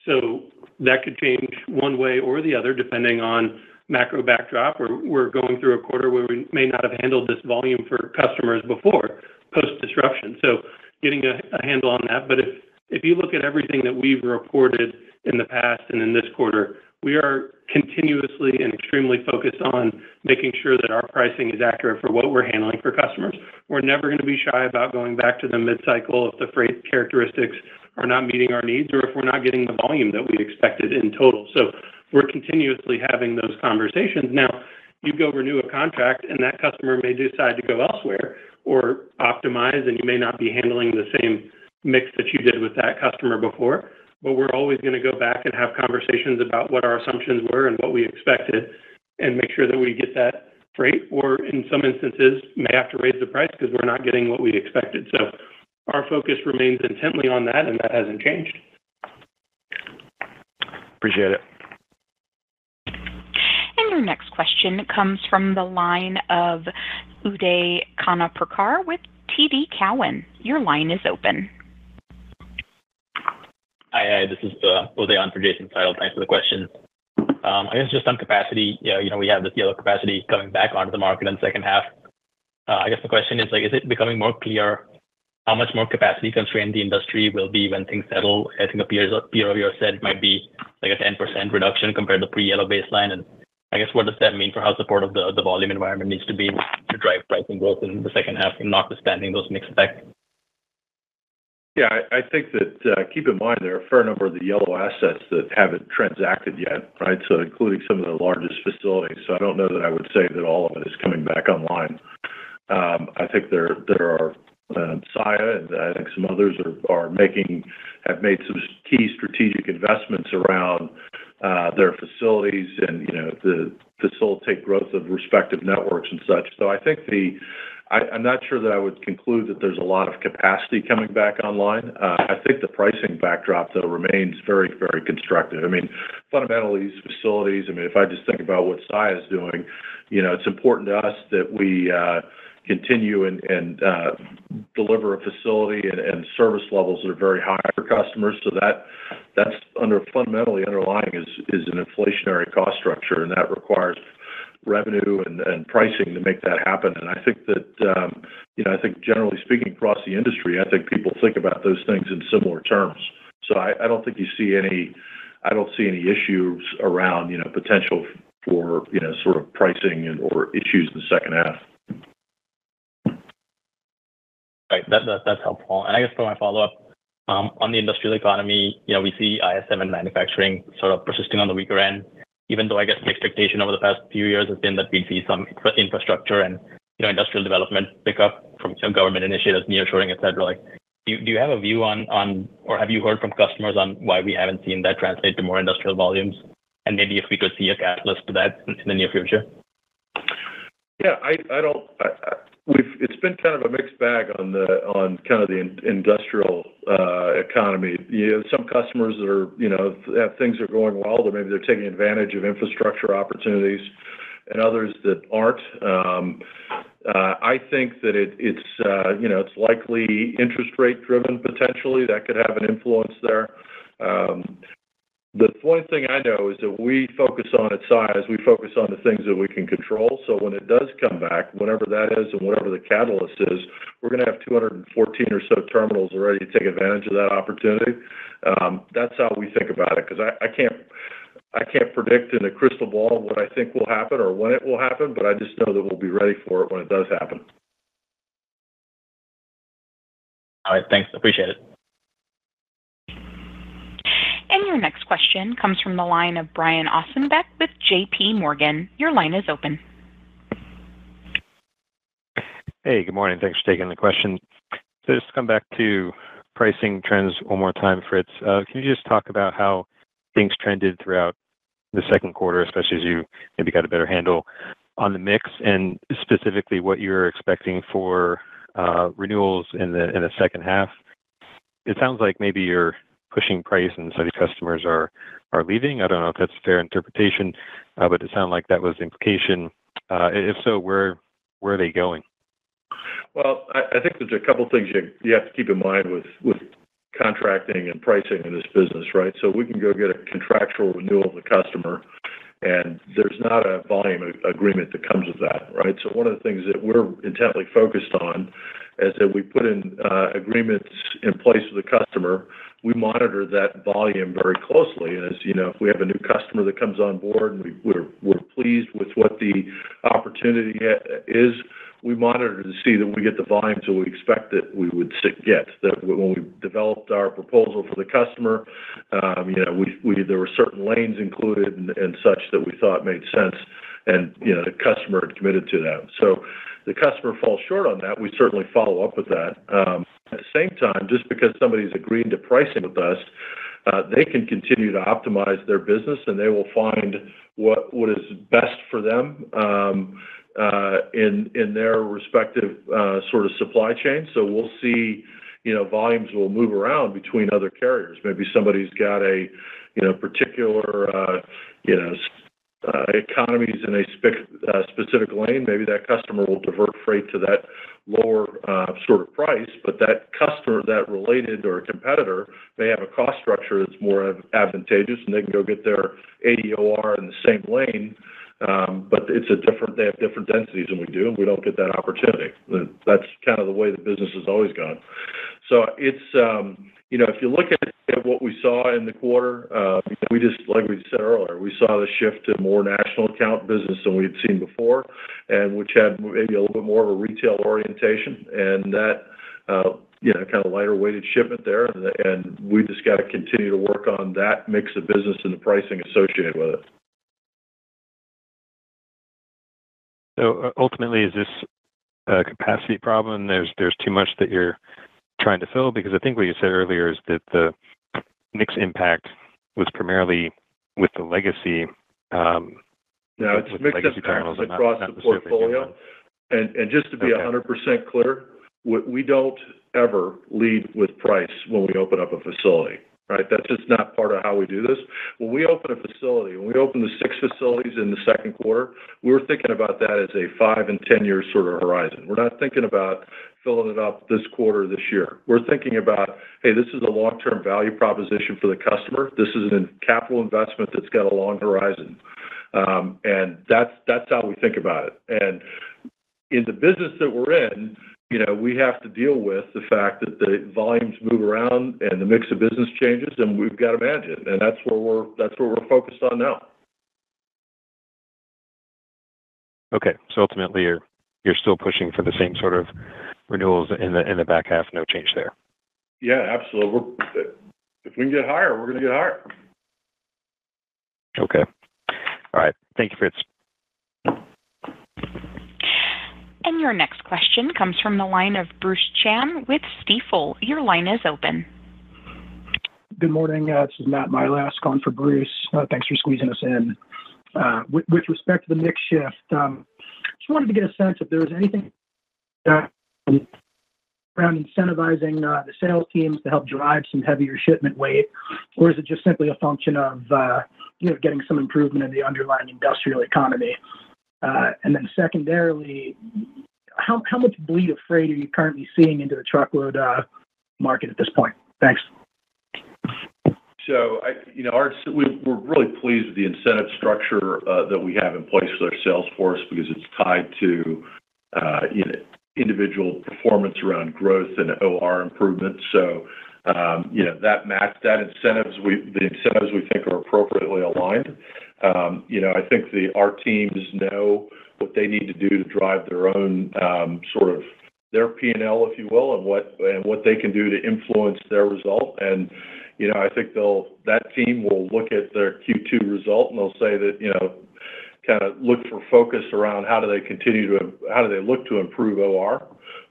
So that could change one way or the other depending on macro backdrop, or we're going through a quarter where we may not have handled this volume for customers before, post-disruption. So getting a handle on that. But if you look at everything that we've reported in the past and in this quarter, we are continuously and extremely focused on making sure that our pricing is accurate for what we're handling for customers. We're never going to be shy about going back to the mid-cycle if the freight characteristics are not meeting our needs or if we're not getting the volume that we expected in total. So we're continuously having those conversations. Now, you go renew a contract and that customer may decide to go elsewhere or optimize, and you may not be handling the same mix that you did with that customer before. But we're always going to go back and have conversations about what our assumptions were and what we expected and make sure that we get that freight, or in some instances may have to raise the price because we're not getting what we expected. So our focus remains intently on that, and that hasn't changed. Appreciate it. And your next question comes from the line of Uday Khanapurkar with TD Cowen. Your line is open. Hi, this is Uday on for Jason Seidl. Thanks for the question. I guess just on capacity, we have this yellow capacity coming back onto the market in the second half. I guess the question is, is it becoming more clear how much more capacity constrained the industry will be when things settle? I think a peer of yours said it might be like a 10% reduction compared to pre-yellow baseline. And I guess what does that mean for how supportive the volume environment needs to be to drive pricing growth in the second half, and notwithstanding those mixed effects? Yeah, I think that keep in mind there are a fair number of the yellow assets that haven't transacted yet, right? So including some of the largest facilities. So I don't know that I would say that all of it is coming back online. I think there are Saia, and I think some others have made some key strategic investments around their facilities and to facilitate growth of respective networks and such. So I think I'm not sure that I would conclude that there's a lot of capacity coming back online. I think the pricing backdrop, though, remains very, very constructive. I mean, fundamentally, these facilities, if I just think about what Saia is doing, it's important to us that we continue and deliver a facility and service levels that are very high for customers. So that's fundamentally underlying is an inflationary cost structure, and that requires revenue and pricing to make that happen. And I think that, I think generally speaking across the industry, I think people think about those things in similar terms. So I don't think I don't see any issues around, potential for, sort of pricing or issues in the second half. Right. That's helpful. And I guess for my follow-up, on the industrial economy, we see ISM and manufacturing sort of persisting on the weaker end, even though I guess the expectation over the past few years has been that we'd see some infrastructure and, industrial development pick up from government initiatives, nearshoring, et cetera. Like, do you have a view on, or have you heard from customers on why we haven't seen that translate to more industrial volumes? And maybe if we could see a catalyst to that in the near future? Yeah, it's been kind of a mixed bag on kind of the industrial economy. Some customers that are, have things that are going well, that maybe they're taking advantage of infrastructure opportunities, and others that aren't. I think that it's likely interest rate driven potentially. That could have an influence there. The one thing I know is that we focus on at Saia is we focus on the things that we can control. So when it does come back, whenever that is and whatever the catalyst is, we're going to have 214 or so terminals ready to take advantage of that opportunity. That's how we think about it, because I can't predict in a crystal ball what I think will happen or when it will happen, but I just know that we'll be ready for it when it does happen. All right, thanks. Appreciate it. And your next question comes from the line of Brian Ossenbeck with J.P. Morgan. Your line is open. Hey, good morning. Thanks for taking the question. So just to come back to pricing trends one more time, Fritz. Can you just talk about how things trended throughout the second quarter, especially as you maybe got a better handle on the mix, and specifically what you're expecting for renewals in the second half? It sounds like maybe you're pushing price and so the customers are leaving. I don't know if that's a fair interpretation, but it sounded like that was the implication. If so, where are they going? Well, I think there's a couple things you have to keep in mind with contracting and pricing in this business, right? So we can go get a contractual renewal of the customer, and there's not a volume agreement that comes with that, right? So one of the things that we're intently focused on is that we put in agreements in place with the customer. We monitor that volume very closely. And as you know, if we have a new customer that comes on board and we're pleased with what the opportunity is, we monitor to see that we get the volumes that we expect that we would get. That when we developed our proposal for the customer, there were certain lanes included and such that we thought made sense, and the customer had committed to that. So the customer falls short on that, we certainly follow up with that. At the same time, just because somebody's agreed to pricing with us, they can continue to optimize their business, and they will find what is best for them in their respective sort of supply chain. So we'll see, volumes will move around between other carriers. Maybe somebody's got a particular economies in a specific lane. Maybe that customer will divert freight to that lower sort of price, but that customer, that related or competitor, may have a cost structure that's more advantageous, and they can go get their ADOR in the same lane. But they have different densities than we do, and we don't get that opportunity. That's kind of the way the business has always gone. So it's, if you look at what we saw in the quarter, we just, like we said earlier, we saw the shift to more national account business than we had seen before, and which had maybe a little bit more of a retail orientation, and that, kind of lighter weighted shipment there, and we just got to continue to work on that mix of business and the pricing associated with it. So ultimately, is this a capacity problem? There's too much that you're trying to fill? Because I think what you said earlier is that the mix impact was primarily with the legacy. No, it's mixed impacts across the portfolio. And just to be 100% clear, we don't ever lead with price when we open up a facility. Right, that's just not part of how we do this. When we open a facility, when we open the 6 facilities in the second quarter, we were thinking about that as a 5 and 10 year sort of horizon. We're not thinking about filling it up this quarter, this year. We're thinking about, hey, this is a long-term value proposition for the customer. This is a capital investment that's got a long horizon. And that's how we think about it. And in the business that we're in, we have to deal with the fact that the volumes move around and the mix of business changes, and we've got to manage it. And that's what we're focused on now. Okay, so ultimately, you're still pushing for the same sort of renewals in the back half. No change there. Yeah, absolutely. If we can get higher, we're going to get higher. Okay. All right. Thank you, Fritz. And your next question comes from the line of Bruce Chan with Stifel. Your line is open. Good morning. This is Matt Milask on for Bruce. Thanks for squeezing us in. With respect to the mix shift, just wanted to get a sense if there was anything around incentivizing the sales teams to help drive some heavier shipment weight, or is it just simply a function of getting some improvement in the underlying industrial economy? And then secondarily, how much bleed of freight are you currently seeing into the truckload market at this point? Thanks. So, we're really pleased with the incentive structure that we have in place with our sales force because it's tied to individual performance around growth and OR improvement. So, that incentives, the incentives we think are appropriately aligned. I think our teams know what they need to do to drive their own sort of their P&L, if you will, and what they can do to influence their result. And I think that team will look at their Q2 result and they'll say that kind of look for focus around how do they look to improve OR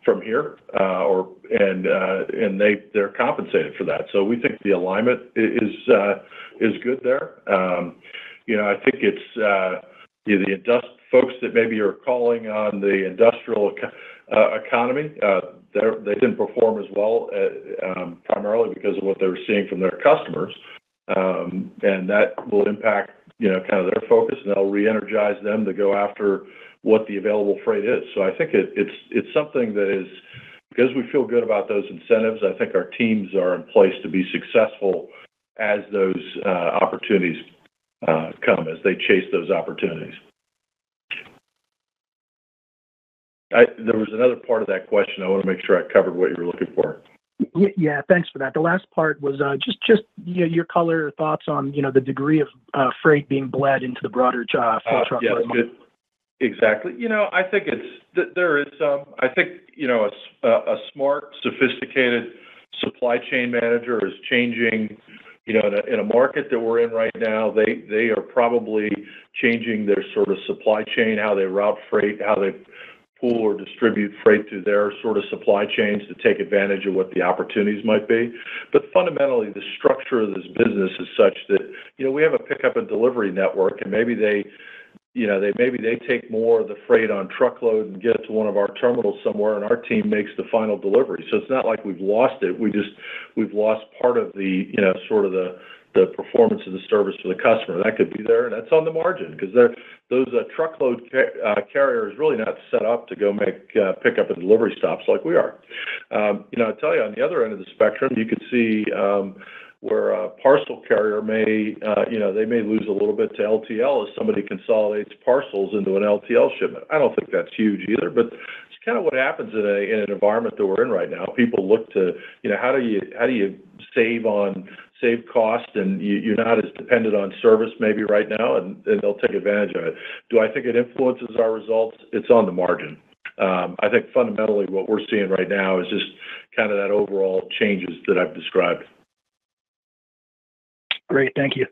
from here, and they're compensated for that. So we think the alignment is good there. I think it's the folks that maybe are calling on the industrial economy. They didn't perform as well, primarily because of what they were seeing from their customers, and that will impact kind of their focus, and they'll re-energize them to go after what the available freight is. So I think it's something that is, because we feel good about those incentives, I think our teams are in place to be successful as those opportunities come, as they chase those opportunities. There was another part of that question. I want to make sure I covered what you were looking for. Yeah, thanks for that. The last part was just your color or thoughts on the degree of freight being bled into the broader full truckload. Yeah, good. Exactly. I think there is some. I think a smart, sophisticated supply chain manager is changing. In a market that we're in right now, they are probably changing their sort of supply chain, how they route freight, how they pool or distribute freight through their sort of supply chains to take advantage of what the opportunities might be. But fundamentally, the structure of this business is such that we have a pickup and delivery network, and maybe they take more of the freight on truckload and get it to one of our terminals somewhere, and our team makes the final delivery. So it's not like we've lost it. We've lost part of the sort of the performance of the service for the customer. That could be there, and that's on the margin because those truckload carriers really not set up to go make pickup and delivery stops like we are. I tell you, on the other end of the spectrum, you could see where a parcel carrier may lose a little bit to LTL as somebody consolidates parcels into an LTL shipment. I don't think that's huge either, but it's kind of what happens in an environment that we're in right now. People look to, how do you save cost, and you're not as dependent on service maybe right now, and they'll take advantage of it. Do I think it influences our results? It's on the margin. I think fundamentally what we're seeing right now is just kind of that overall changes that I've described. Great, thank you.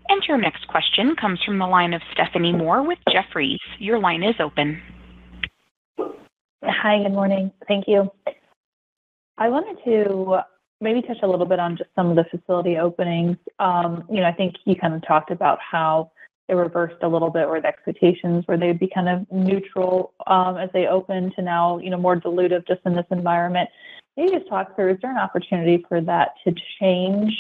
And your next question comes from the line of Stephanie Moore with Jefferies. Your line is open. Hi, good morning. Thank you. I wanted to maybe touch a little bit on just some of the facility openings. I think you kind of talked about how it reversed a little bit, or the expectations where they'd be kind of neutral as they open to now, more dilutive just in this environment. Maybe just talk through, is there an opportunity for that to change,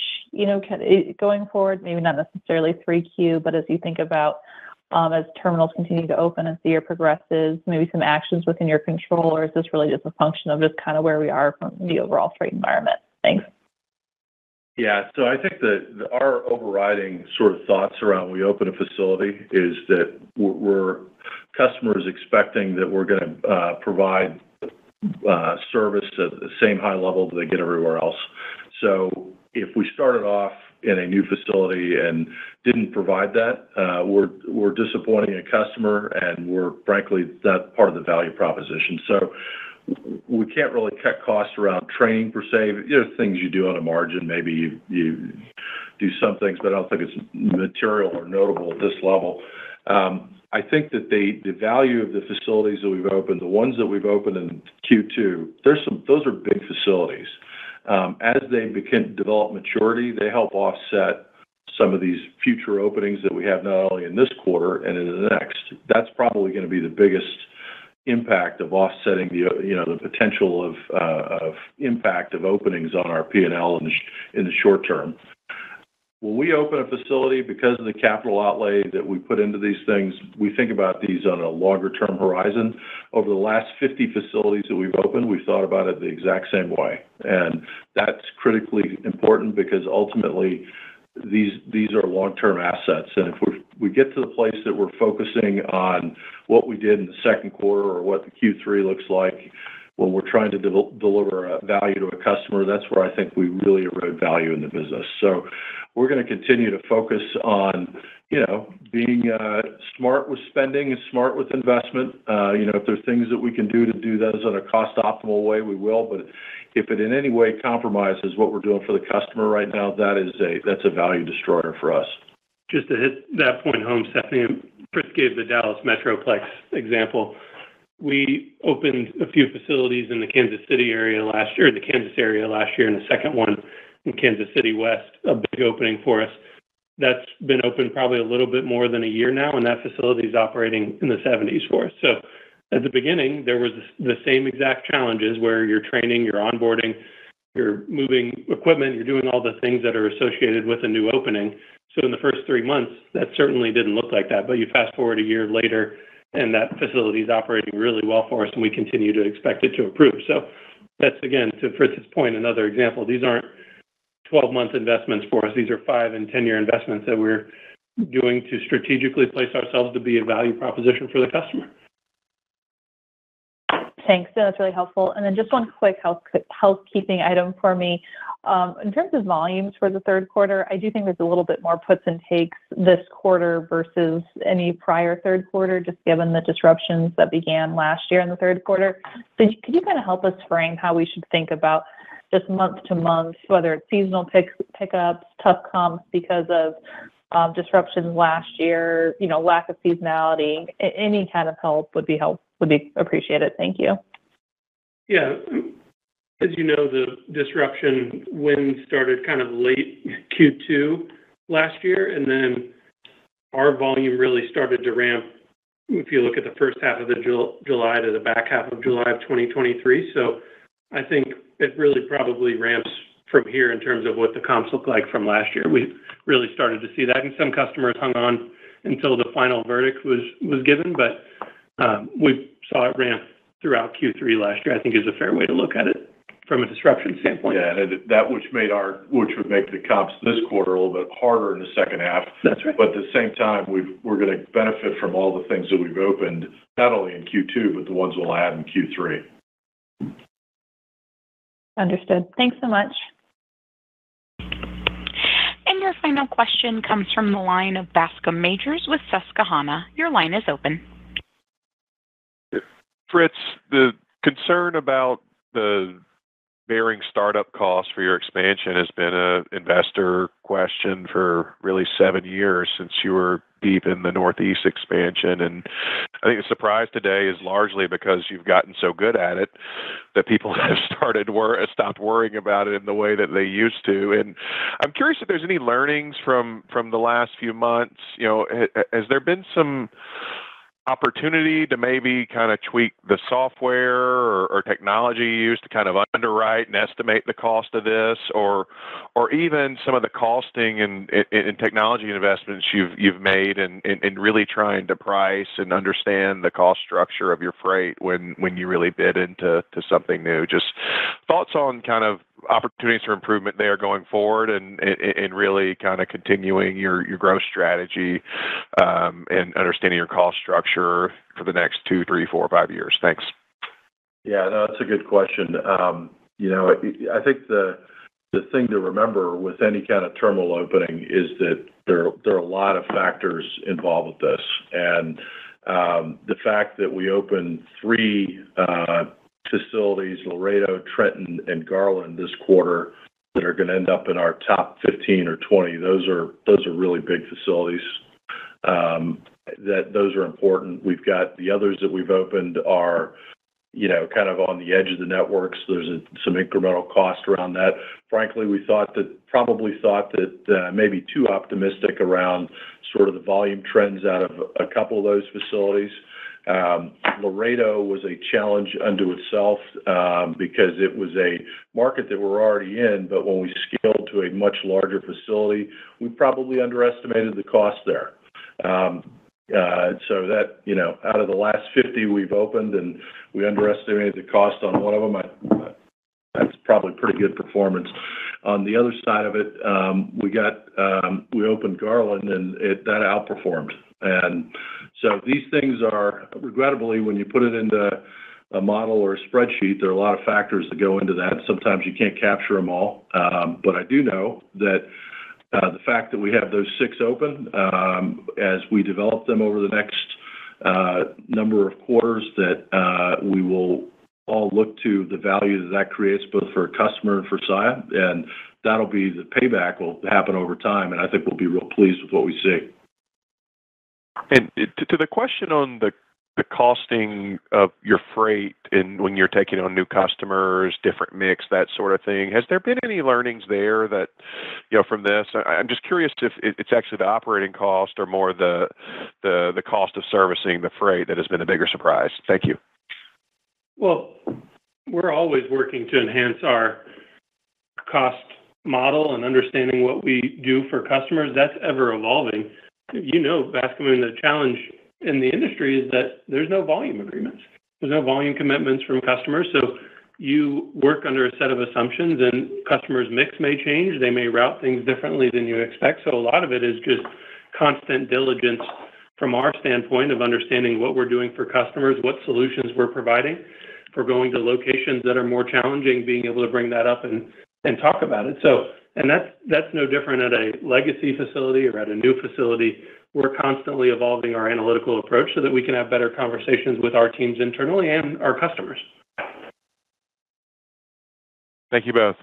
going forward? Maybe not necessarily 3Q, but as you think about as terminals continue to open as the year progresses, maybe some actions within your control, or is this really just a function of just kind of where we are from the overall freight environment? Thanks. Yeah, so I think that our overriding sort of thoughts around when we open a facility is that we're customers expecting that we're going to provide service at the same high level that they get everywhere else. So if we started off in a new facility and didn't provide that, we're disappointing a customer, and we're frankly that part of the value proposition. So we can't really cut costs around training per se. There's things you do on a margin. Maybe you do some things, but I don't think it's material or notable at this level. I think that the value of the facilities that we've opened, the ones that we've opened in Q2, those are big facilities. As they develop maturity, they help offset some of these future openings that we have not only in this quarter and in the next. That's probably going to be the biggest impact of offsetting the potential of impact of openings on our P&L in the short term. When we open a facility, because of the capital outlay that we put into these things, we think about these on a longer-term horizon. Over the last 50 facilities that we've opened, we've thought about it the exact same way. And that's critically important because ultimately these are long-term assets. And if we get to the place that we're focusing on what we did in the second quarter or what the Q3 looks like, when we're trying to deliver a value to a customer, that's where I think we really erode value in the business. So we're going to continue to focus on, being smart with spending and smart with investment. If there's things that we can do to do those in a cost-optimal way, we will. But if it in any way compromises what we're doing for the customer right now, that's a value destroyer for us. Just to hit that point home, Stephanie, Chris gave the Dallas Metroplex example. We opened a few facilities in the Kansas City area last year, and the second one in Kansas City West, a big opening for us. That's been open probably a little bit more than a year now, and that facility is operating in the 70s for us. So at the beginning, there was the same exact challenges where you're training, you're onboarding, you're moving equipment, you're doing all the things that are associated with a new opening. So in the first 3 months, that certainly didn't look like that. But you fast forward a year later, and that facility is operating really well for us, and we continue to expect it to improve. So that's, again, to Fritz's point, another example. These aren't 12-month investments for us. These are 5- and 10-year investments that we're doing to strategically place ourselves to be a value proposition for the customer. Thanks. That's really helpful. And then just one quick housekeeping item for me. In terms of volumes for the third quarter, I do think there's a little bit more puts and takes this quarter versus any prior third quarter, just given the disruptions that began last year in the third quarter. So could you kind of help us frame how we should think about just month to month, whether it's seasonal pickups, tough comps because of disruptions last year, lack of seasonality? Any kind of help would be appreciated. Thank you. Yeah. As you know, the disruption when started kind of late Q2 last year, and then our volume really started to ramp if you look at the first half of July to the back half of July of 2023. So I think it really probably ramps from here in terms of what the comps look like from last year. We really started to see that, and some customers hung on until the final verdict was given, but we saw it ramp throughout Q3 last year, I think is a fair way to look at it from a disruption standpoint. Yeah, and that which would make the comps this quarter a little bit harder in the second half. That's right. But at the same time, we're going to benefit from all the things that we've opened, not only in Q2, but the ones we'll add in Q3. Understood. Thanks so much. And your final question comes from the line of Bascome Majors with Susquehanna. Your line is open. Fritz, the concern about the bearing startup costs for your expansion has been an investor question for really 7 years since you were deep in the Northeast expansion. And I think the surprise today is largely because you've gotten so good at it that people have stopped worrying about it in the way that they used to. And I'm curious if there's any learnings from the last few months. Has there been some opportunity to maybe kind of tweak the software or technology used to kind of underwrite and estimate the cost of this, or even some of the costing and technology investments you've made and really trying to price and understand the cost structure of your freight when you really bid into something new? Just thoughts on kind of opportunities for improvement there going forward and really kind of continuing your growth strategy and understanding your cost structure for the next 2, 3, 4, 5 years. Thanks. Yeah, no, that's a good question. I think the thing to remember with any kind of terminal opening is that there are a lot of factors involved with this. And the fact that we opened 3 facilities, Laredo, Trenton, and Garland this quarter, that are going to end up in our top 15 or 20, those are really big facilities. Those are important. We've got the others that we've opened are, kind of on the edge of the networks. There's some incremental cost around that. Frankly, we probably thought that maybe too optimistic around sort of the volume trends out of a couple of those facilities. Laredo was a challenge unto itself because it was a market that we're already in, but when we scaled to a much larger facility, we probably underestimated the cost there. So that, out of the last 50 we've opened and we underestimated the cost on one of them, that's probably pretty good performance. On the other side of it, we opened Garland and that outperformed. And so these things are, regrettably, when you put it into a model or a spreadsheet, there are a lot of factors that go into that. Sometimes you can't capture them all. But I do know that the fact that we have those 6 open, as we develop them over the next number of quarters, that we will all look to the value that creates both for a customer and for Saia, and that'll be the payback will happen over time, and I think we'll be real pleased with what we see. And to the question on the costing of your freight and when you're taking on new customers, different mix, that sort of thing, has there been any learnings there that, from this? I'm just curious if it's actually the operating cost or more the cost of servicing the freight that has been a bigger surprise. Thank you. Well, we're always working to enhance our cost model and understanding what we do for customers. That's ever evolving. Bascome, the challenge in the industry is that there's no volume agreements. There's no volume commitments from customers. So you work under a set of assumptions, and customers' mix may change. They may route things differently than you expect. So a lot of it is just constant diligence from our standpoint of understanding what we're doing for customers, what solutions we're providing. If we're going to locations that are more challenging, being able to bring that up and talk about it. So, and that's no different at a legacy facility or at a new facility. We're constantly evolving our analytical approach so that we can have better conversations with our teams internally and our customers. Thank you both.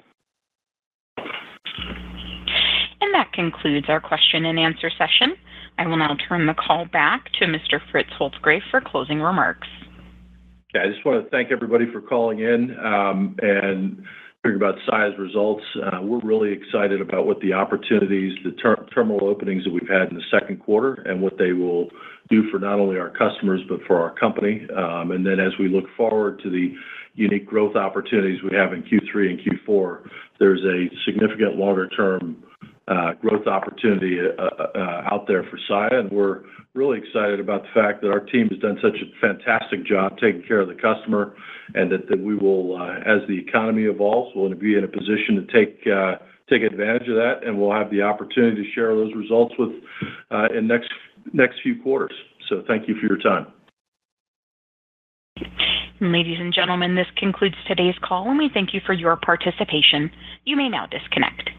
And that concludes our question and answer session. I will now turn the call back to Mr. Fritz Holzgrefe for closing remarks. Yeah, I just want to thank everybody for calling in and hearing about Saia's results. We're really excited about what the opportunities, the terminal openings that we've had in the second quarter and what they will do for not only our customers, but for our company. And then as we look forward to the unique growth opportunities we have in Q3 and Q4, there's a significant longer-term growth opportunity out there for Saia, and we're really excited about the fact that our team has done such a fantastic job taking care of the customer, and that we will, as the economy evolves, we'll be in a position to take advantage of that, and we'll have the opportunity to share those results with in next few quarters. So thank you for your time. Ladies and gentlemen, this concludes today's call, and we thank you for your participation. You may now disconnect.